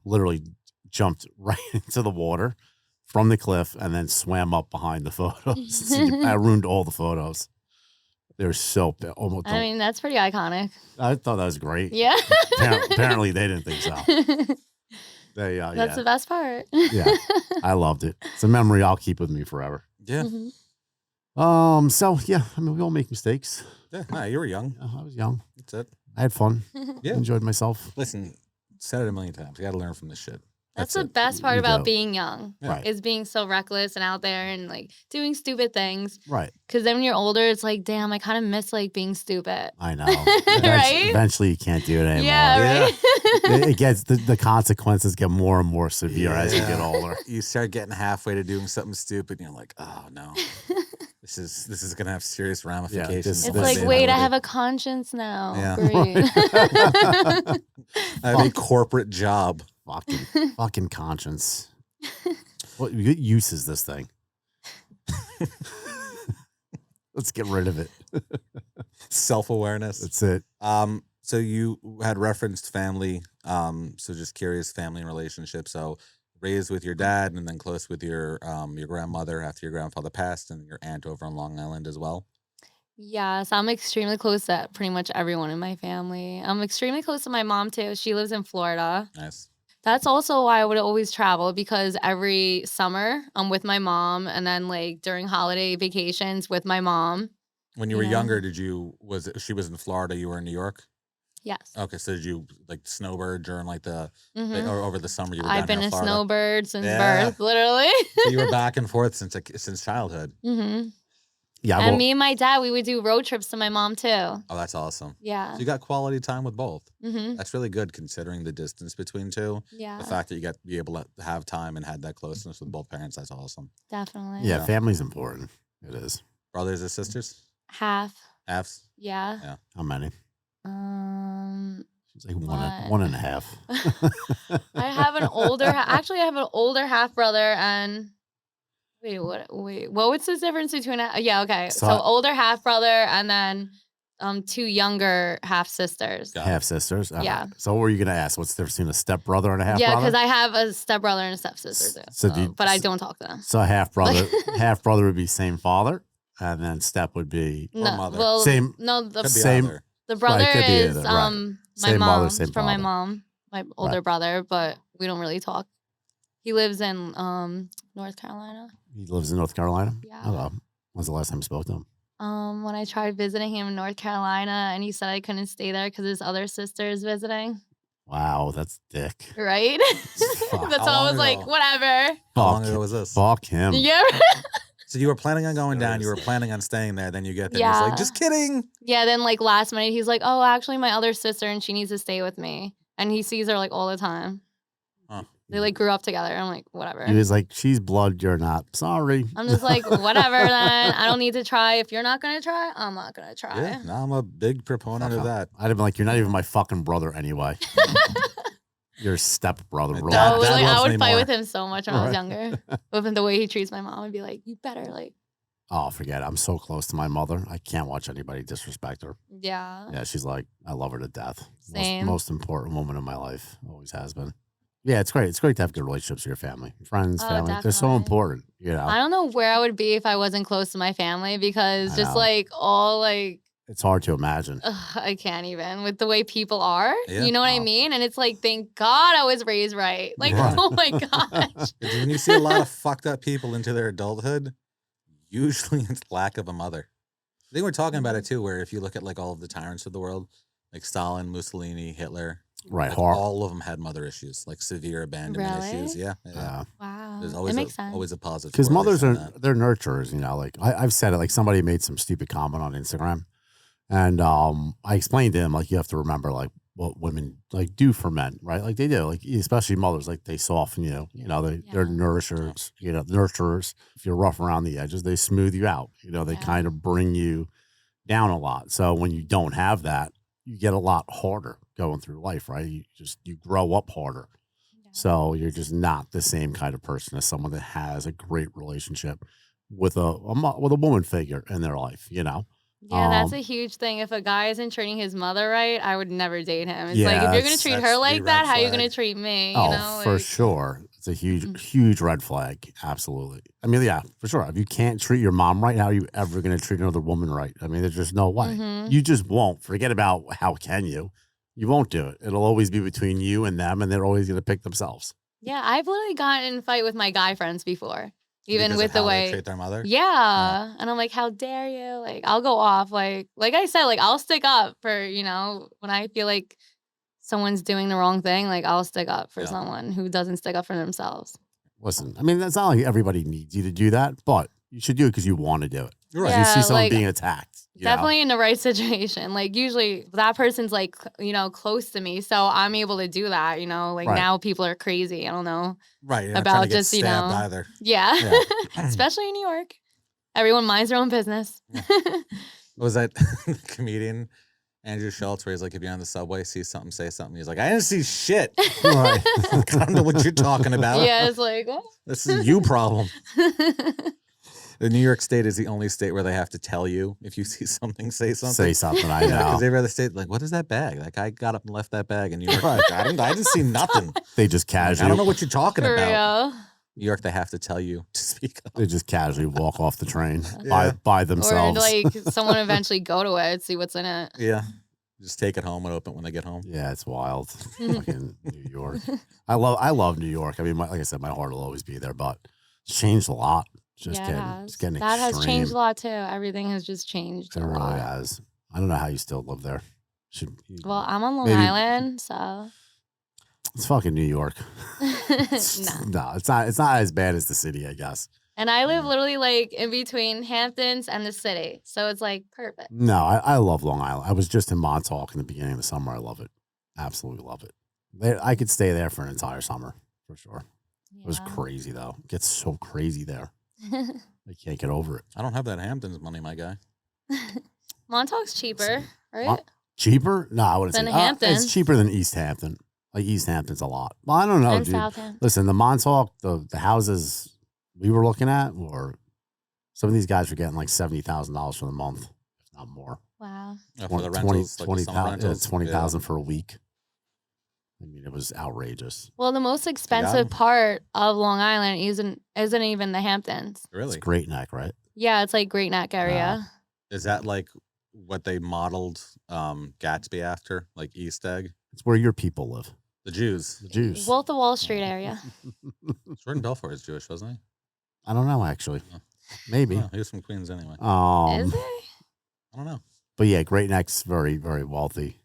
literally jumped right into the water from the cliff and then swam up behind the photos. I ruined all the photos. They were so almost. I mean, that's pretty iconic. I thought that was great. Yeah. Apparently they didn't think so. They That's the best part. yeah, I loved it. It's a memory I'll keep with me forever. Yeah. Mhm. So yeah, I mean we all make mistakes. Yeah. Nah, you were young. I was young. That's it. I had fun. Yeah. Enjoyed myself. Listen, said it a million times. You got to learn from this shit. That's That's the it. best part You about do. being young. Right. Is being so reckless and out there and like doing stupid things. Right. Because then when you're older, it's like, damn, I kind of miss like being stupid. I know. Right? Eventually you can't do it anymore. Yeah, right. It gets the consequences get more and more severe as you get older. You start getting halfway to doing something stupid, and you're like, "Oh no, this is gonna have serious ramifications." this- It's this like, is wait, I I have a conscience now. Yeah. Great. have a corporate job. Fucking conscience. What use is this thing? Let's get rid of it. Self-awareness. That's it. So you had referenced family. So just curious, family and relationships. So raised with your dad, and then close with your grandmother after your grandfather passed, and your aunt over on Long Island as well. Yes, I'm extremely close to pretty much everyone in my family. I'm extremely close to my mom too. She lives in Florida. Nice. That's also why I would always travel because every summer I'm with my mom and then like during holiday vacations with my mom. When you were Yeah. younger, she was in Florida, you were in New York? Yes. Okay, so did you like snowbird during like Mhm. or over the summer you were I've down been here in a Florida? snowbird since Yeah. birth, literally. So you were back and forth since childhood. hmm Yeah. And Well, me and my dad, we would do road trips to my mom too. Oh, that's awesome. Yeah. So you got quality time with both. hmm That's really good considering the distance between two. Yeah. The fact that you got to be able to have time and had that closeness with both parents, that's awesome. Definitely. yeah, Yeah. family's important. It is. Brothers or sisters? Half. Halves? Yeah. How many? Um, She's like What? one and a half. I have an older. Actually, I have an older half brother and. Wait, what? Wait, what's the difference between? Yeah, okay. So, So- older half brother and then, two younger half sisters. Got it. Half sisters. Okay. Yeah. So what were you gonna ask? What's the difference between a step brother and a half Yeah, brother? because I have a step brother and a step sister too. So do you- but I don't talk to them. So half brother, half brother would be same father, and then step would be Or mother. Well, Same- No, Could be Same- either. the brother could be is either, right. my Same mother, mom same from my father. mom, my older brother, but we don't really talk. He lives in North Carolina. he lives in North Carolina. Yeah. Okay. When's the last time you spoke to him? When I tried visiting him in North Carolina, and he said I couldn't stay there because his other sister is visiting. Wow, that's dick. Right? Fuck. That's How all I long was like, ago? whatever. How long Fuck ago him. was this? Fuck him. Yeah. So you were planning on going down, you were Seriously. planning on staying there, then you get there, and he's Yeah. like, just kidding. Yeah. Then like last minute, he's like, oh, actually, my other sister, and she needs to stay with me, and he sees her like all the time. Huh. They like grew up together. I'm like, whatever. He was like, she's blood, you're not. Sorry. I'm just like, whatever then. I don't need to try. If you're not gonna try, I'm not gonna try. Yeah, now I'm a big proponent of that. I'd have been like, you're not even my fucking brother anyway. Your step brother. My Relax. dad- No, Dad like, loves I me would fight more. with him so much when I was Right. younger. With him, the way he treats my mom, I'd be like, you better like Oh, forget it. I'm so close to my mother. I can't watch anybody disrespect her. Yeah. Yeah, she's like, I love her to death. Same. Most important woman in my life. Always has been. Yeah, it's great. It's great to have good relationships with your family, friends, Oh, family. They're so definitely. important, you know. I don't know where I would be if I wasn't close to my family because I just know. like all like It's hard to imagine. I can't even with the way people are. Yeah. You know what I Oh. mean? And it's like, thank God I was raised right. Like, Right. oh my gosh. When you see a lot of fucked up people into their adulthood, usually it's lack of a mother. I think we're talking about it too, where if you look at like all of the tyrants of the world, like Stalin, Mussolini, Hitler, Right. like, Hard. all of them had mother issues, like severe abandonment issues. Really? Yeah. Yeah. Wow. There's It always makes sense. always a positive. Because mothers correlation are in that. they're nurturers, you know. Like I've said it. Like somebody made some stupid comment on Instagram, and I explained to him like you have to remember like what women like do for men, right? Like they do, like especially mothers, like they soften you. You know, they're Yeah. nourishers, you know, nurturers. If you're rough around the edges, they smooth you out. You know, they Yeah. kind of bring you down a lot. So when you don't have that, you get a lot harder going through life, right? You grow up harder. Yeah. So you're just not the same kind of person as someone that has a great relationship with with a woman figure in their life, you know? Yeah, that's a Um, huge thing. If a guy isn't treating his mother right, I would never date him. It's like Yeah, if you're gonna that's- treat that's her the like red that, how are you gonna flag. treat me? Oh, You know, for like, sure. It's a huge, Mm. huge red flag. Absolutely. I mean, yeah, for sure. If you can't treat your mom right, how are you ever going to treat another woman right? I mean, there's just no way. Mhm. You just won't. Forget about how can you. You won't do it. It'll always be between you and them, and they're always going to pick themselves. Yeah, I've literally gotten in a fight with my guy friends before, even Because with of the how they way. treat their mother. Yeah, and I'm like, how dare you? Like, I'll go off. Like I said, like I'll stick up for when I feel like someone's doing the wrong thing. Like I'll stick up for Yeah. someone who doesn't stick up for themselves. Listen, I mean, that's not like everybody needs you to do that, but you should do it because you want to do it. You're right. You see Yeah, someone like, being attacked. you know? Definitely in the right situation. Like usually that person's like, close to me. So I'm able to do that, Like Right. now people are crazy. I don't know. Right. You're not About trying to get just, stabbed either. Yeah. Yeah. Especially in New York. Everyone minds their own business. What was that comedian Andrew Schultz where he's like, if you're on the subway, see something, say something. He's like, I didn't see shit. Right. I don't know what you're talking about. Yeah, it's like, what? This is you problem. The New York State is the only state where they have to tell you if you see something, say something. Say something. I Yeah, because know. every other state, like, what is that bag? That guy got up and left that bag in New York. Right. I didn't see nothing. They just Like, casually. I don't know what you're talking For about. real. New York, they have to tell you to speak up. They just casually walk off the train Yeah. by Or themselves. like someone eventually go to it, see what's in it. Yeah. Just take it home and open it when they get home. Yeah, it's wild. Fucking New York. I love New York. I mean, like I said, my heart will always be there, but it's changed a lot. Just Yeah, it getting, has. it's getting That has extreme. changed a lot too. Everything has just changed It a really lot. has. I don't know how you still live there. Well, I'm on Long Maybe- Island, so It's fucking New York. no. No, it's not. It's not as bad as the city, I guess. And I live literally like in between Hamptons and the city, so it's like perfect. No, I love Long Island. I was just in Montauk in the beginning of the summer. I love it. Absolutely love it. I could stay there for an entire summer for sure. It was crazy though. It gets so crazy there. I can't get over it. I don't have that Hamptons money, my guy. Montauk's cheaper, right? Mon- Cheaper? No, I wouldn't Than say Hamptons. it's cheaper than East Hampton. Like East Hampton's a lot. Well, I don't know, and dude. Southampton. Listen, the Montauk, the houses we were looking at, or some of these guys were getting like $70,000 for the month, if not more. Wow. For the rentals, like the summer rentals. 20,000 for a week. I mean, it was outrageous. Well, the most expensive part of Long Island isn't even the Hamptons. Yeah. Really? It's Great Neck, right? Yeah, it's like Great Neck area. Is that like what they modeled Gatsby after? Like East Egg? It's where your people live, The Jews. the Jews. Wolf of Wall Street area. Jordan Belfort is Jewish, wasn't he? I don't know, actually. Oh. Maybe. Oh, he was from Queens anyway. Is it? I don't know. But yeah, Great Neck's very, very wealthy.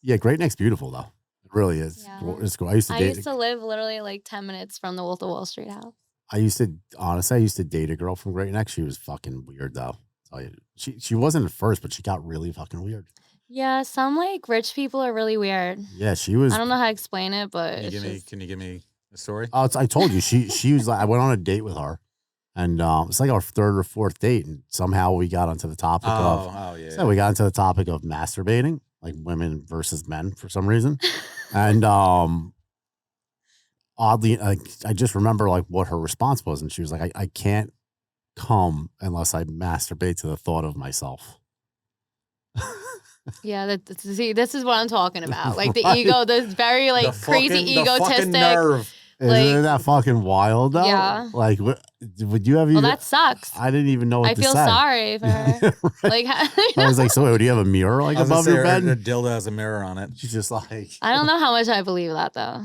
Yeah, Great Neck's beautiful though. It really is. Yeah. It's cool. I used to I date. used to live literally like 10 minutes from the Wolf of Wall Street house. I used to date a girl from Great Neck. She was fucking weird though. She wasn't at first, but she got really fucking weird. Yeah, some like rich people are really weird. Yeah, she was. I don't know how to explain it, but Can you give me a story? Oh, I told you she was like I went on a date with her, and it's like our third or fourth date, and somehow we got onto the topic of yeah. so we got into the topic of masturbating, like women versus men for some reason, and oddly, I just remember like what her response was, and she was like, I can't come unless I masturbate to the thought of myself. Yeah, see, this is what I'm talking about. Like the Right. ego, this very like The crazy fucking egotistic. nerve. Isn't Like, that fucking wild though? yeah. Like, would you have well, even? that sucks. I didn't even know what I to feel say. sorry for her. Right. Like, I was like, so wait, do you have a mirror like I was gonna above say your her bed? dildo has a mirror on it. She's just like, I don't know how much I believe that though.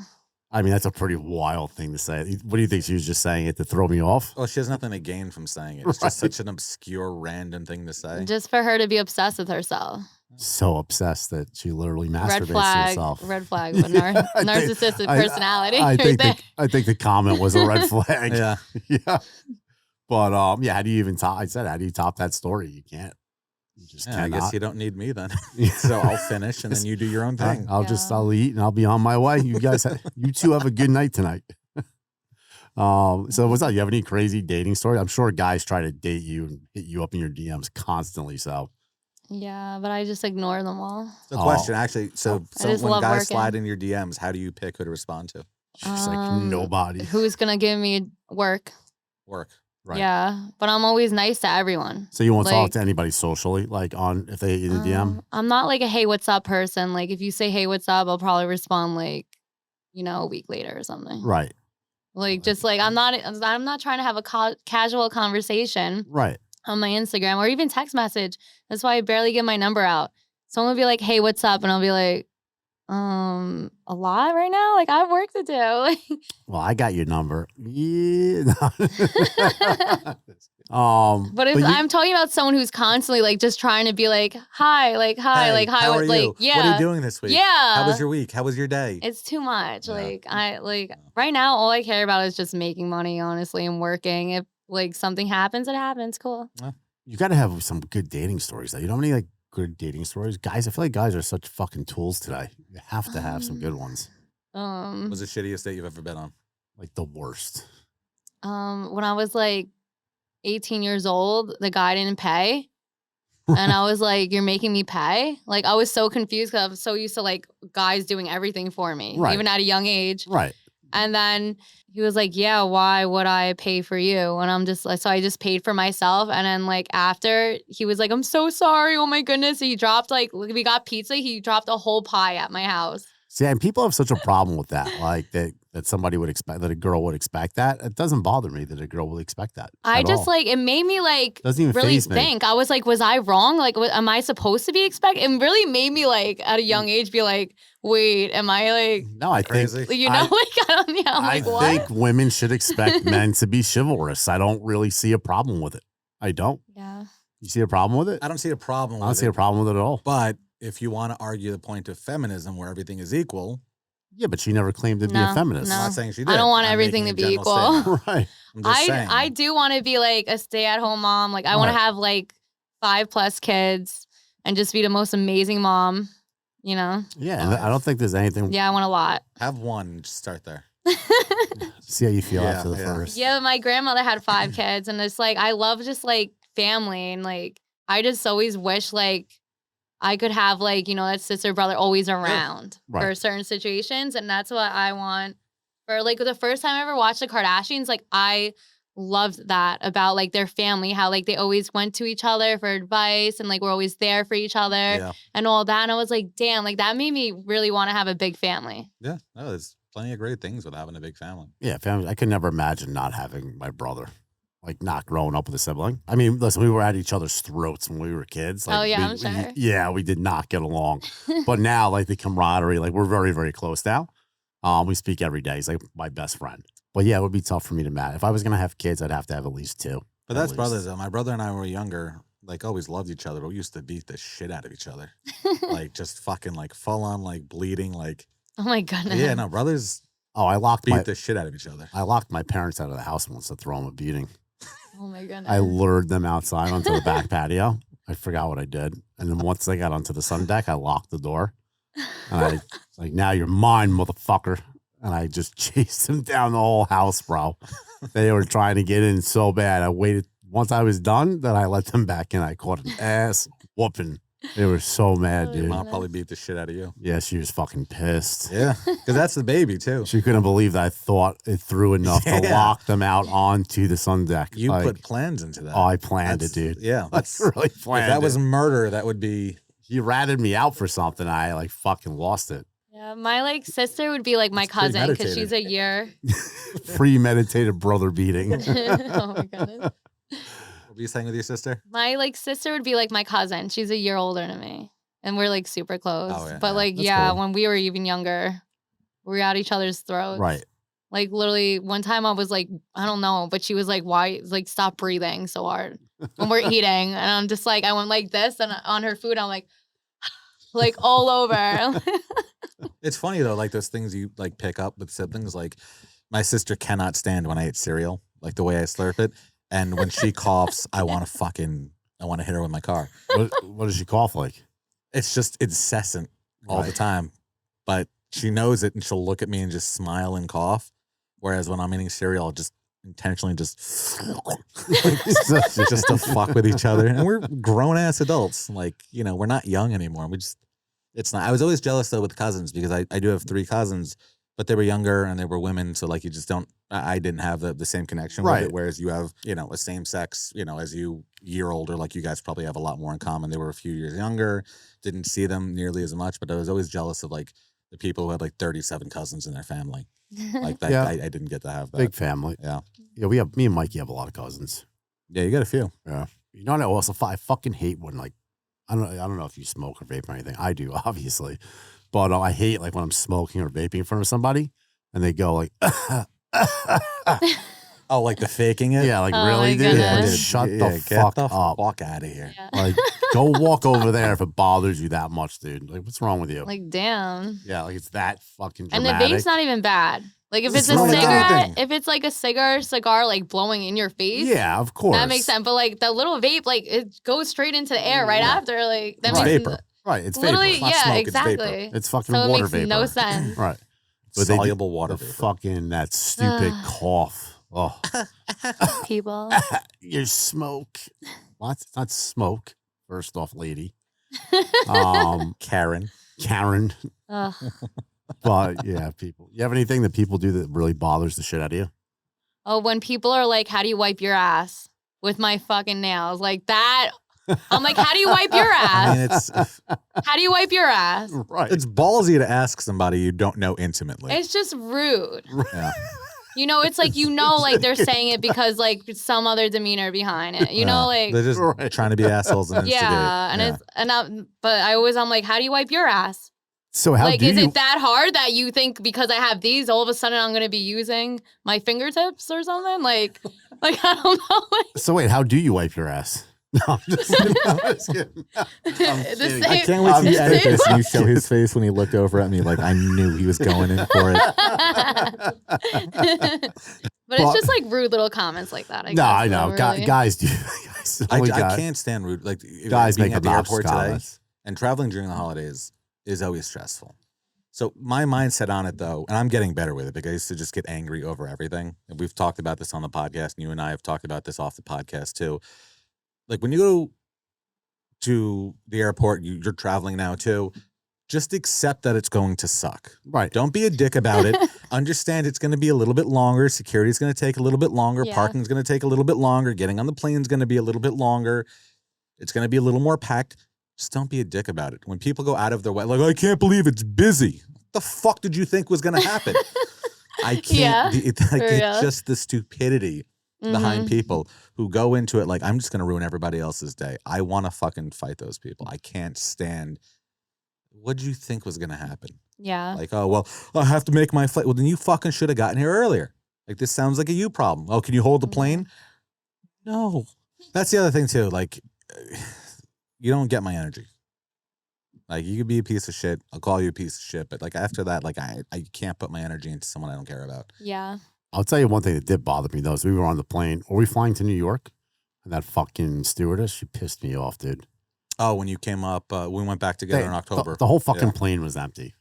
I mean, that's a pretty wild thing to say. What do you think? She was just saying it to throw me off? Well, she has nothing to gain from saying it. It's just such an obscure, random thing to say. Just for her to be obsessed with herself. So obsessed that she literally masturbates Red to flag, herself. red flag with narcissistic personality. I right think there. I think the comment was a red flag. Yeah. Yeah. But yeah, how do you even top? I said, how do you top that story? You can't. You just Yeah, I cannot. guess you don't need me then. Yeah. So I'll finish and then you do your own thing. I'll eat and I'll be on my way. You guys, you two have a good night tonight. So what's up? You have any crazy dating story? I'm sure guys try to date you and hit you up in your DMs constantly. So Yeah, but I just ignore them all. So question, actually, so just when love guys working. slide in your DMs, how do you pick who to respond to? she's like nobody. Who's gonna give me work? Work. Right. Yeah, but I'm always nice to everyone. So you won't talk Like, to anybody socially, like on if they hit you in the DM? I'm not like a hey, what's up person. Like if you say hey, what's up, I'll probably respond like, a week later or something. Right. Like just like I'm not trying to have a casual conversation Right. on my Instagram or even text message. That's why I barely get my number out. Someone will be like, hey, what's up? And I'll be like, a lot right now. Like I have work to do. Well, I got your number. Yeah. But if I'm talking about someone who's constantly like just trying to be like, hi, Hey, hi, how are like, you? yeah. What are you doing this week? Yeah. How was your week? How was your day? It's too much. Yeah. Right now, all I care about is just making money, honestly, and working. If like something happens, it happens. Cool. You got to have some good dating stories, though. You don't have any like good dating stories, guys. I feel like guys are such fucking tools today. You have to have some good ones. What was the shittiest date you've ever been on? Like the worst. When I was like 18 years old, the guy didn't pay. And I was like, you're making me pay? Like, I was so confused because I was so used to like guys doing everything for me, Right. even at a young age. Right. And then he was like, yeah, why would I pay for you? And I'm just like, so I just paid for myself. And then like after he was like, I'm so sorry. Oh my goodness. He dropped like, we got pizza. He dropped a whole pie at my house. See, and people have such a problem with that. Like that somebody would expect, that a girl would expect that. It doesn't bother me that a girl will expect that. I at just all. like, it made me like Doesn't even really faze me. think. I was like, was I wrong? Like, am I supposed to be expecting? It really made me like at a young age be like, wait, am I like, No, I Crazy. think I'm like, what? think women should expect men to be chivalrous. I don't really see a problem with it. I don't. Yeah. You see a problem with it? I don't see a problem I don't with see it. a problem with it at all. But if you want to argue the point of feminism where everything is equal, Yeah, but she never claimed to be a No, feminist. no. I'm not saying she did. I don't want I'm everything making to a be general equal. statement. Right. I'm just saying. I do want to be like a stay-at-home mom. Like I want Right. to have like 5+ kids and just be the most amazing mom, Yeah, and I don't think there's anything. Yeah, I want a lot. Have one, just start there. See how you feel Yeah, after the yeah. first. Yeah, my grandmother had 5 kids and it's like I love just like family and like I just always wish like I could have like, that sister brother always around for Right. certain situations and that's what I want. For like the first time I ever watched the Kardashians, like I loved that about like their family, how like they always went to each other for advice and like we're always there for each other Yeah. and all that. And I was like, damn, like that made me really want to have a big family. Yeah. No, there's plenty of great things with having a big family. Yeah, family. I could never imagine not having my brother, like not growing up with a sibling. I mean, listen, we were at each other's throats when we were kids. Like, Oh, yeah, I'm we, sure. yeah, we did not get along. But now, like the camaraderie, like we're very, very close now. We speak every day. He's like my best friend. But yeah, it would be tough for me to match. If I was gonna have kids, I'd have to have at least 2. But At that's least. brothers though. My brother and I were younger, like always loved each other, but we used to beat the shit out of each other. Like just fucking like full on like bleeding, like Oh my goodness. yeah, no, brothers Oh, I locked beat my the shit out of each other. I locked my parents out of the house once to throw them a beating. Oh my goodness. I lured them outside onto the back patio. I forgot what I did. And then once they got onto the sun deck, I locked the door. And I like, now you're mine, motherfucker. And I just chased them down the whole house, bro. They were trying to get in so bad. I waited. Once I was done, then I let them back in. I caught an ass whooping. They were so mad, Oh, dude. Mom probably beat the shit out of you. Yeah, she was fucking pissed. Yeah, because that's the baby too. She couldn't believe that I thought it through enough to Yeah. lock them out onto the sun deck. You Like, put plans into that. oh, I planned That's- it, dude. Yeah, I that's really if planned that was it. murder, that would be. He ratted me out for something. I like fucking lost it. Yeah, my like sister would be like my It's cousin because premeditated. she's a year. Premeditated brother beating. Oh my goodness. What were you saying with your sister? My like sister would be like my cousin. She's a year older than me, and we're like super close. Oh, yeah, but yeah. like That's yeah, cool. when we were even younger, we were at each other's throats. Right. Like literally, one time I was like, I don't know, but she was like, "Why? Like, stop breathing so hard when we're eating." And I'm just like, I went like this, and on her food, I'm like, like all over. It's funny though, like those things you like pick up with siblings. Like my sister cannot stand when I eat cereal, like the way I slurp it, and when she coughs, I want to hit her with my car. What does she cough like? It's just incessant all the Right. time, but she knows it, and she'll look at me and just smile and cough. Whereas when I'm eating cereal, I'll just intentionally just to fuck with each other. And we're grown ass adults. Like, you know, we're not young anymore. It's not. I was always jealous though with cousins because I do have 3 cousins, but they were younger and they were women. So like you just don't, I didn't have the same connection with Right. it. Whereas you have, you know, a same sex, you know, as you year older, like you guys probably have a lot more in common. They were a few years younger, didn't see them nearly as much, but I was always jealous of like the people who had like 37 cousins in their family. Like that, Yeah. I didn't get to have that. Big family. Yeah. Yeah, me and Mikey have a lot of cousins. Yeah, you got a few. Yeah. You know what? I fucking hate when like I don't know if you smoke or vape or anything. I do, obviously, but I hate like when I'm smoking or vaping in front of somebody and they go like, Oh, like the faking it? yeah, like Oh really, my dude. goodness. Like, Yeah, shut yeah, the get fuck the up. fuck out of here. Yeah. Like, go walk over there if it bothers you that much, dude. Like, what's wrong with you? Like damn. Yeah, like it's that fucking And the dramatic. vape's not even bad. Like if It's it's a wrong with cigarette, anything. if it's like a cigar like blowing in your face, Yeah, of course. that makes sense. But like the little vape, like it goes straight into the air right Yeah. after. Like that It's makes vapor. Right, it's literally, vapor. not yeah, smoke, it's vapor. exactly. It's fucking So it water makes vapor. no sense. Right. But they do Soluble water the vapor. fucking that stupid cough. Oh, People. your smoke. What? It's not smoke. First off, lady. Karen. Karen. Ugh. But yeah, people. You have anything that people do that really bothers the shit out of you? Oh, when people are like, "How do you wipe your ass?" with my fucking nails, like that. I'm like, "How do you wipe your I ass? mean, it's How do you wipe your ass?" Right. it's ballsy to ask somebody you don't know intimately. It's just rude. Yeah. You know, it's like like they're saying it because like some other demeanor behind it. You know, like they're just Right. trying to be assholes and instigate. yeah, and but I'm like, "How do you wipe your ass?" So how Like, do is you? it that hard that you think because I have these, all of a sudden I'm gonna be using my fingertips or something? Like I don't know. So wait, how do you wipe your ass? No, I'm just kidding. I'm just kidding. I'm The kidding. I same- can't wait till you the edit same this and you show his face when he looked over at me like I knew he was going in for it. But it's just like rude little comments like that. I No, guess, I know. really. Guys do. Guys, I only guys. can't stand rude. Like Guys being make at the obnoxious airport today comments. and traveling during the holidays is always stressful. So my mindset on it though, and I'm getting better with it because I used to just get angry over everything. And we've talked about this on the podcast, and you and I have talked about this off the podcast too. Like when you go to the airport, you're traveling now too. Just accept that it's going to suck. Right. Don't be a dick about it. Understand it's going to be a little bit longer. Security's going to take a little bit longer. Yeah. Parking's going to take a little bit longer. Getting on the plane's going to be a little bit longer. It's going to be a little more packed. Just don't be a dick about it. When people go out of their way, like, I can't believe it's busy. What the fuck did you think was going to happen? I can't. Yeah, It's for real. just the stupidity behind Mhm. people who go into it like, I'm just going to ruin everybody else's day. I want to fucking fight those people. I can't stand. What did you think was going to happen? Yeah. Like, oh, well, I have to make my flight. Well, then you fucking should have gotten here earlier. Like, this sounds like a you problem. Oh, can you hold the plane? No. That's the other thing, too. Like, you don't get my energy. Like, you could be a piece of shit. I'll call you a piece of shit. But, like, after that, like, I can't put my energy into someone I don't care about. Yeah. I'll tell you one thing that did bother me though. Is we were on the plane. Were we flying to New York? And that fucking stewardess, she pissed me off, dude. Oh, when you came up, we went back together in October. The whole fucking Yeah. plane was empty.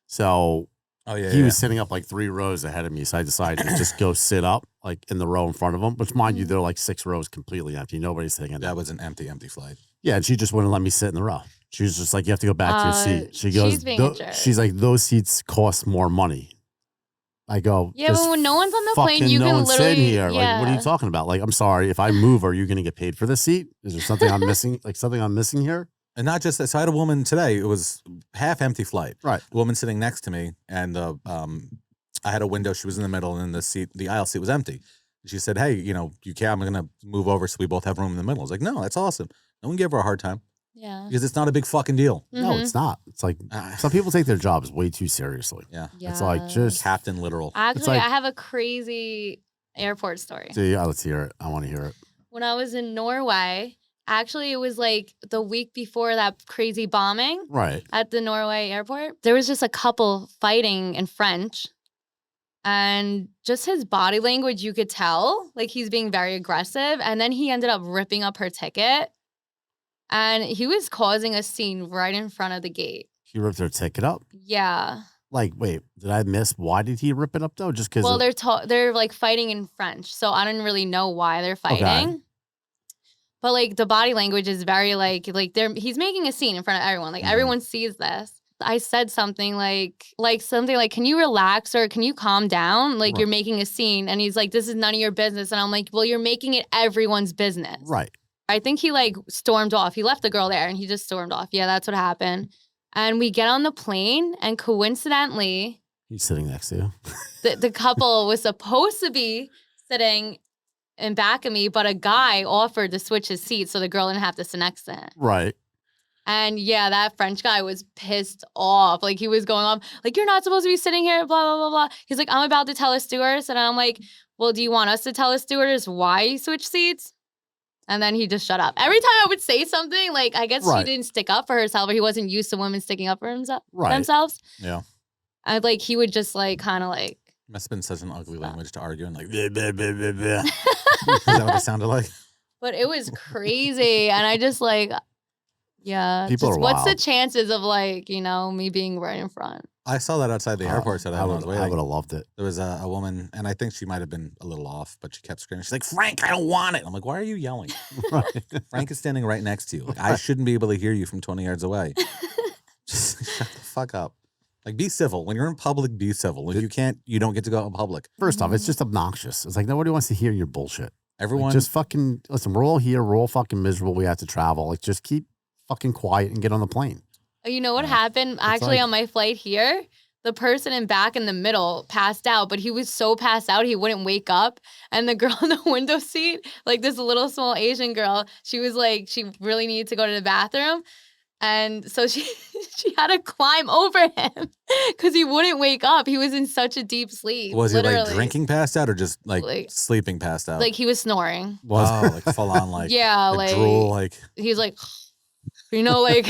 So Oh, yeah. he was sitting up like 3 rows ahead of me. So I decided to just go sit up like in the row in front of him. Which, mind you, they're like 6 rows completely empty. Nobody's sitting in That there. was an empty flight. Yeah, and she just wouldn't let me sit in the row. She was just like, you have to go back to your seat. She goes, she's being a jerk. she's like, those seats cost more money. I go, Yeah, but when no one's on the plane, you no can one's literally sitting here. Yeah. Like, what are you talking about? Like, I'm sorry, if I move, are you going to get paid for the seat? Is there something I'm missing? Like something I'm missing here? And not just that. So I had a woman today. It was half empty flight. Right. A woman sitting next to me, and I had a window. She was in the middle, and then the aisle seat was empty. She said, "Hey, you care? I'm going to move over so we both have room in the middle." I was like, "No, that's awesome. No one gave her a hard time." Yeah. Because it's not a big fucking deal. No, it's not. It's like some people take their jobs way too seriously. Yeah. It's like just Captain Literal. Actually, like, I have a crazy airport story. Yeah, let's hear it. I want to hear it. When I was in Norway, actually, it was like the week before that crazy bombing at the Norway airport. There was just a couple fighting in French. And just his body language, you could tell, like he's being very aggressive. And then he ended up ripping up her ticket. And he was causing a scene right in front of the gate. He ripped her ticket up? Yeah. Like, wait, did I miss? Why did he rip it up though? Just because? Well, they're like fighting in French, so I didn't really know why they're fighting. Okay. But like the body language is very he's making a scene in front of everyone. Like everyone sees this. I said something like something like, "Can you relax or can you calm down? Like you're making a scene." And he's like, "This is none of your business." And I'm like, "Well, you're making it everyone's business." Right. I think he like stormed off. He left the girl there and he just stormed off. Yeah, that's what happened. And we get on the plane and coincidentally, he's sitting next to you. the couple was supposed to be sitting in back of me, but a guy offered to switch his seat so the girl didn't have to sit next to him. Right. And yeah, that French guy was pissed off. Like he was going on, like, "You're not supposed to be sitting here, blah, blah, blah, blah." He's like, "I'm about to tell a stewardess." And I'm like, "Well, do you want us to tell a stewardess why you switch seats?" And then he just shut up. Every time I would say something, like, I guess she didn't stick up for herself or he wasn't used to women sticking up for themselves. Yeah. And like, he would just like, kind of like. Must have been such an ugly language to argue and like, bleh, bleh, bleh, bleh, bleh. Is that what it sounded like? But it was crazy. And I just like, yeah. People are what's wild. the chances of like, me being right in front? I saw that outside the airport today. I when I would was waiting. have loved it. There was a woman, and I think she might have been a little off, but she kept screaming. She's like, "Frank, I don't want it." I'm like, "Why are you yelling?" Frank is standing right next to you. Like, I shouldn't be able to hear you from 20 yards away. Just shut the fuck up. Like, be civil. When you're in public, be civil. If you don't get to go out in public. First off, it's just obnoxious. It's like nobody wants to hear your bullshit. Everyone like, just fucking listen. We're all here. We're all fucking miserable. We have to travel. Like, just keep fucking quiet and get on the plane. You know what happened? Actually, on my flight here, the person in back in the middle passed out, but he was so passed out he wouldn't wake up. And the girl in the window seat, like this little small Asian girl, she was like, she really needed to go to the bathroom. And so she had to climb over him because he wouldn't wake up. He was in such a deep sleep. Was he like drinking passed out or just like sleeping passed out? Like he was snoring. Like Fallon, like yeah, like drool, like he was like, like like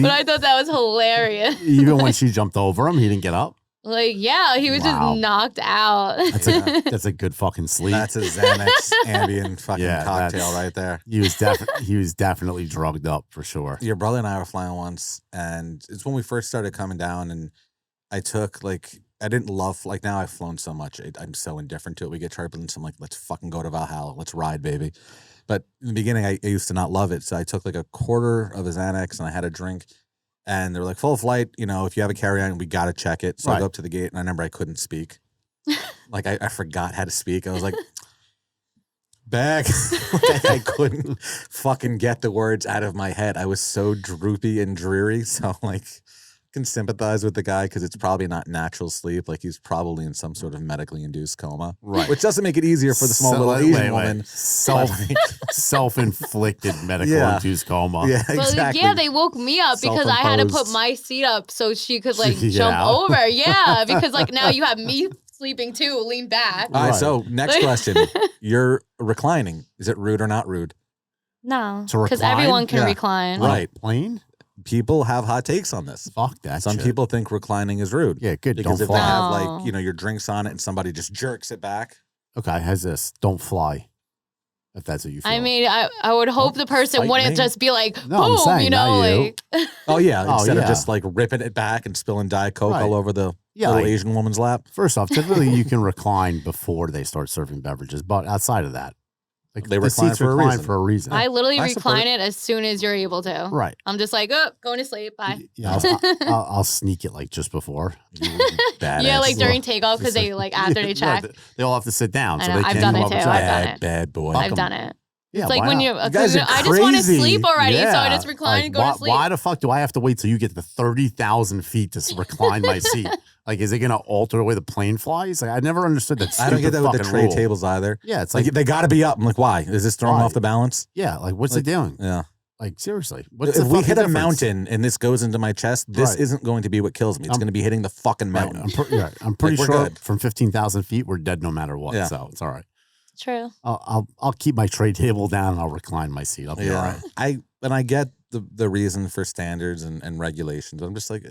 but I thought that was hilarious. Even when she jumped over him, he didn't get up. Like, yeah, he was just knocked out. That's a good fucking sleep. That's a Xanax Ambien fucking cocktail right there. He was definitely drugged up for sure. Your brother and I were flying once, and it's when we first started coming down, and I took I didn't love, now I've flown so much. I'm so indifferent to it. We get turbulence. I'm like, let's fucking go to Valhalla. Let's ride, baby. But in the beginning, I used to not love it. So I took like a quarter of a Xanax and I had a drink. And they were like, full flight, if you have a carry-on, we got to check it. So I go up to the gate and I remember I couldn't speak. Like I forgot how to speak. I was like, bag. I couldn't fucking get the words out of my head. I was so droopy and dreary. So can sympathize with the guy because it's probably not natural sleep. Like he's probably in some sort of medically induced coma, right? Which doesn't make it easier for the small little Asian woman. Self-inflicted medical induced coma. Yeah, exactly. Yeah, they woke me up because I had to put my seat up so she could jump over. Yeah, because now you have me sleeping too. Lean back. All right. So next question: you're reclining. Is it rude or not rude? No, because everyone can recline. Right. Plane. People have hot takes on this. Fuck that. Some people think reclining is rude. Yeah, good. Because don't if fly. they have your drinks on it and somebody just jerks it back. Okay, how's this? Don't fly. If that's what you feel. I mean, I would hope the person wouldn't just be like, no, boom, I'm saying, like. Oh yeah, instead of just ripping it back and spilling Diet Coke all over the little Asian woman's lap. First off, typically you can recline before they start serving beverages, but outside of that, They the recline seats for a recline reason. for a reason. I literally I support recline it as soon as you're able to. Right. I'm just like, oh, going to sleep. Bye. Yeah, I'll sneak it like just before. Badass. Yeah, like during Well, takeoff because they like after they check. they all have to sit down, I so know, they I've can't done come it up and too. check. I've done it. Bad boy. I've done it. Yeah, It's like why when not? you guys are I just want to crazy. sleep already, so I Yeah. just recline Like, and go why, to sleep. why the fuck do I have to wait till you get to 30,000 feet to recline my seat? Like, is it going to alter the way the plane flies? Like, I never understood that. I don't get that with the fucking tray rule. tables either. Yeah, it's Like like, they got to be up. I'm like, why? Is this throwing Why? off the balance? yeah, like what's Like, it doing? Yeah. Like, seriously, what's If the we fucking hit a difference? mountain and this goes into my chest, this Right. isn't going to be what kills me. It's I'm- going to be hitting the fucking Right, mountain. I'm pretty we're sure good. from 15,000 feet, we're dead no matter what. Yeah. So it's all right. True. I'll keep my tray table down and I'll recline my seat. I'll be all right. I get the reason for standards and regulations. I'm just like,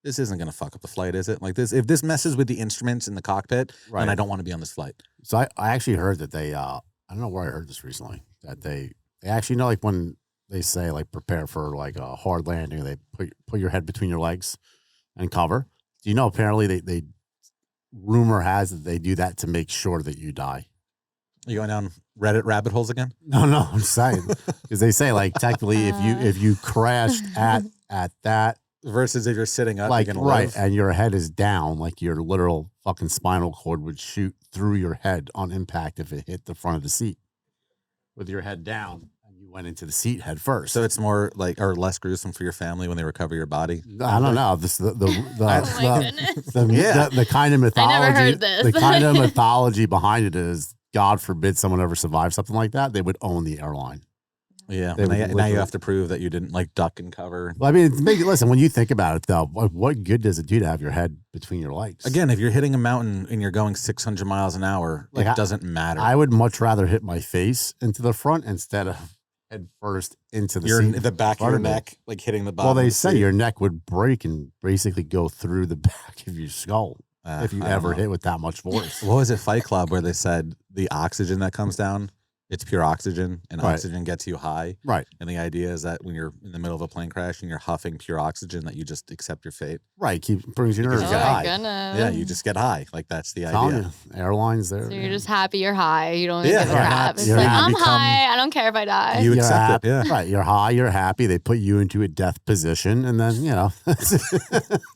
this isn't going to fuck up the flight, is it? Like this, if this messes with the instruments in the cockpit, then I don't want to be on this flight. So I actually heard that they I don't know where I heard this recently, that they actually know, like when they say like prepare for like a hard landing, they put your head between your legs and cover. Do you know apparently they rumor has that they do that to make sure that you die. Are you going down Reddit rabbit holes again? No, I'm saying because they say like technically if you crashed at that, Versus if you're sitting up, like you're gonna right, live. and your head is down, like your literal fucking spinal cord would shoot through your head on impact if it hit the front of the seat. With your head down, and you went into the seat head first. So it's more like, or less gruesome for your family when they recover your body. I don't know. This Oh my goodness. the kind of mythology. I never heard this. The kind of mythology behind it is, God forbid someone ever survives something like that, they would own the airline. Yeah. They would Now you literally- have to prove that you didn't like duck and cover. Well, I mean, listen, when you think about it, though, what good does it do to have your head between your legs? Again, if you're hitting a mountain and you're going 600 miles an hour, Like, it doesn't matter. I would much rather hit my face into the front instead of head first into the seat. the back of front your of me. neck, like hitting the bottom. Well, they of the say seat. your neck would break and basically go through the back of your skull if you I don't ever know. hit with that much force. What was it, Fight Club, where they said the oxygen that comes down, it's pure oxygen, and Right. oxygen gets you high. Right, And the idea is that when you're in the middle of a plane crash and you're huffing pure oxygen, that you just accept your fate. right. Brings your nerves Oh get my high. goodness. Yeah, you just get high. Like that's the Telling idea. you, airlines there. So you're just happy you're high. You don't Yeah, give a you're crap. happy- It's you're like, happy. I'm Become- high. I don't care if I die. You You're accept it, happy, yeah. right. You're high, you're happy. They put you into a death position, and then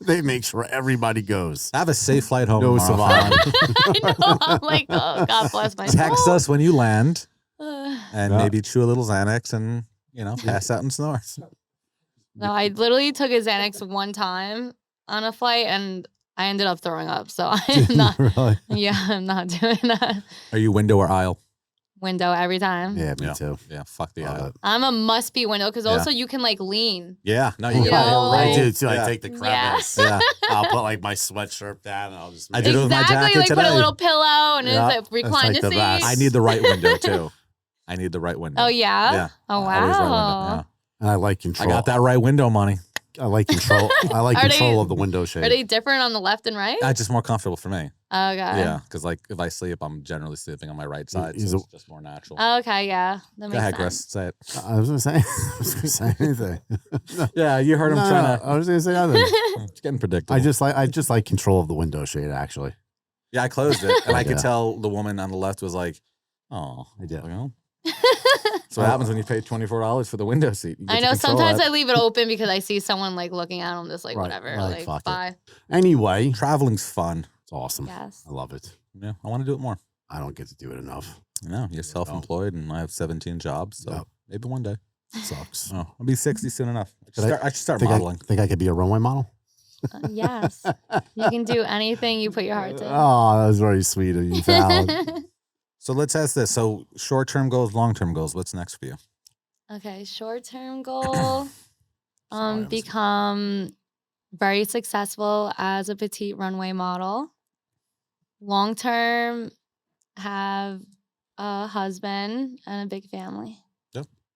they make sure everybody goes. Have a safe flight home. No tomorrow, survival. Fallon. I know. I'm like, oh, God bless my Text soul. us when you land and Yeah. maybe chew a little Xanax and, pass out and snore. No, I literally took a Xanax one time on a flight and I ended up throwing up. So I'm not, Really? yeah, I'm not doing that. Are you window or aisle? Window every time. Yeah, me Yeah. too. Yeah, fuck the Love aisle. it. I'm a must be window because Yeah. also you can like lean. Yeah, no, You you know, are like- I do too. Yeah. I take the Yeah. crevice. Yeah. I'll put like my sweatshirt down, and I'll just. I did it with my Exactly. jacket Like put today. a little pillow and Yeah, it's like recline like the the seat. best. I need the right window too. I need the right window. Oh yeah. Yeah. Oh Always right window, wow. And I like I control. got that right window money. I like control. I like Are control they- of the window shade. Are they different on the left and right? That's just more comfortable for me. Okay. Yeah, because like if I sleep, I'm generally sleeping on my right side, he's so a- it's just more natural. Okay. Yeah. That Go makes ahead, sense. Chris. Say it. I was gonna say. I was gonna say anything. Yeah, you heard him No, trying to. I was gonna say nothing. It's getting predictable. I just like control of the window shade. Actually, Yeah, I closed it, and I could Yeah. tell the woman on the left was like, "Oh, I did. So what happens when you pay $24 for the window seat? You get I to know control sometimes that. I leave it open because I see someone like looking at them, just like Right, whatever, like, like fuck it. bye. Anyway, Traveling's fun. it's awesome. Yes. I love it. Yeah, I want to do it more. I don't get to do it enough. No, you're self-employed, and I have 17 jobs, so Yep. maybe one day. Sucks. Oh, I'll be 60 soon enough. Did I should start think modeling. think I could be a runway model? Yes. You can do anything you put your heart to. Oh, that was very sweet of you, Fallon. So let's ask this. So short-term goals, long-term goals. What's next for you? Okay, short-term goal, Sorry, I'm become very successful as a petite runway model. Long-term, have a husband and a big family.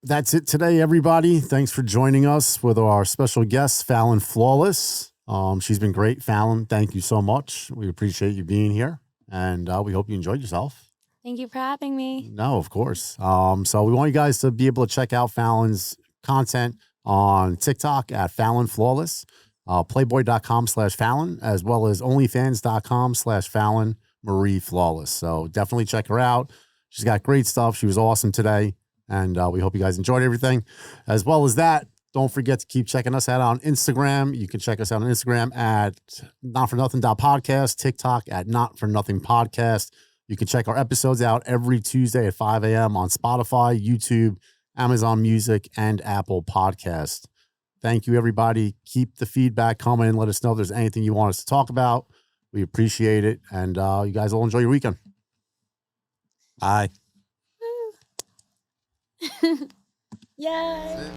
That's it today, everybody. Thanks for joining us with our special guest, Fallon Flawless. She's been great. Fallon, thank you so much. We appreciate you being here, and we hope you enjoyed yourself. Thank you for having me. No, of course. So we want you guys to be able to check out Fallon's content on TikTok at Fallon Flawless, playboy.com/Fallon, as well as onlyfans.com/Fallon Marie Flawless. So definitely check her out. She's got great stuff. She was awesome today. And we hope you guys enjoyed everything. As well as that, don't forget to keep checking us out on Instagram. You can check us out on Instagram at notfornothing.podcast, TikTok at notfornothingpodcast. You can check our episodes out every Tuesday at 5 a.m. on Spotify, YouTube, Amazon Music, and Apple Podcast. Thank you, everybody. Keep the feedback coming. Let us know if there's anything you want us to talk about. We appreciate it. And you guys all enjoy your weekend. Bye. Yay.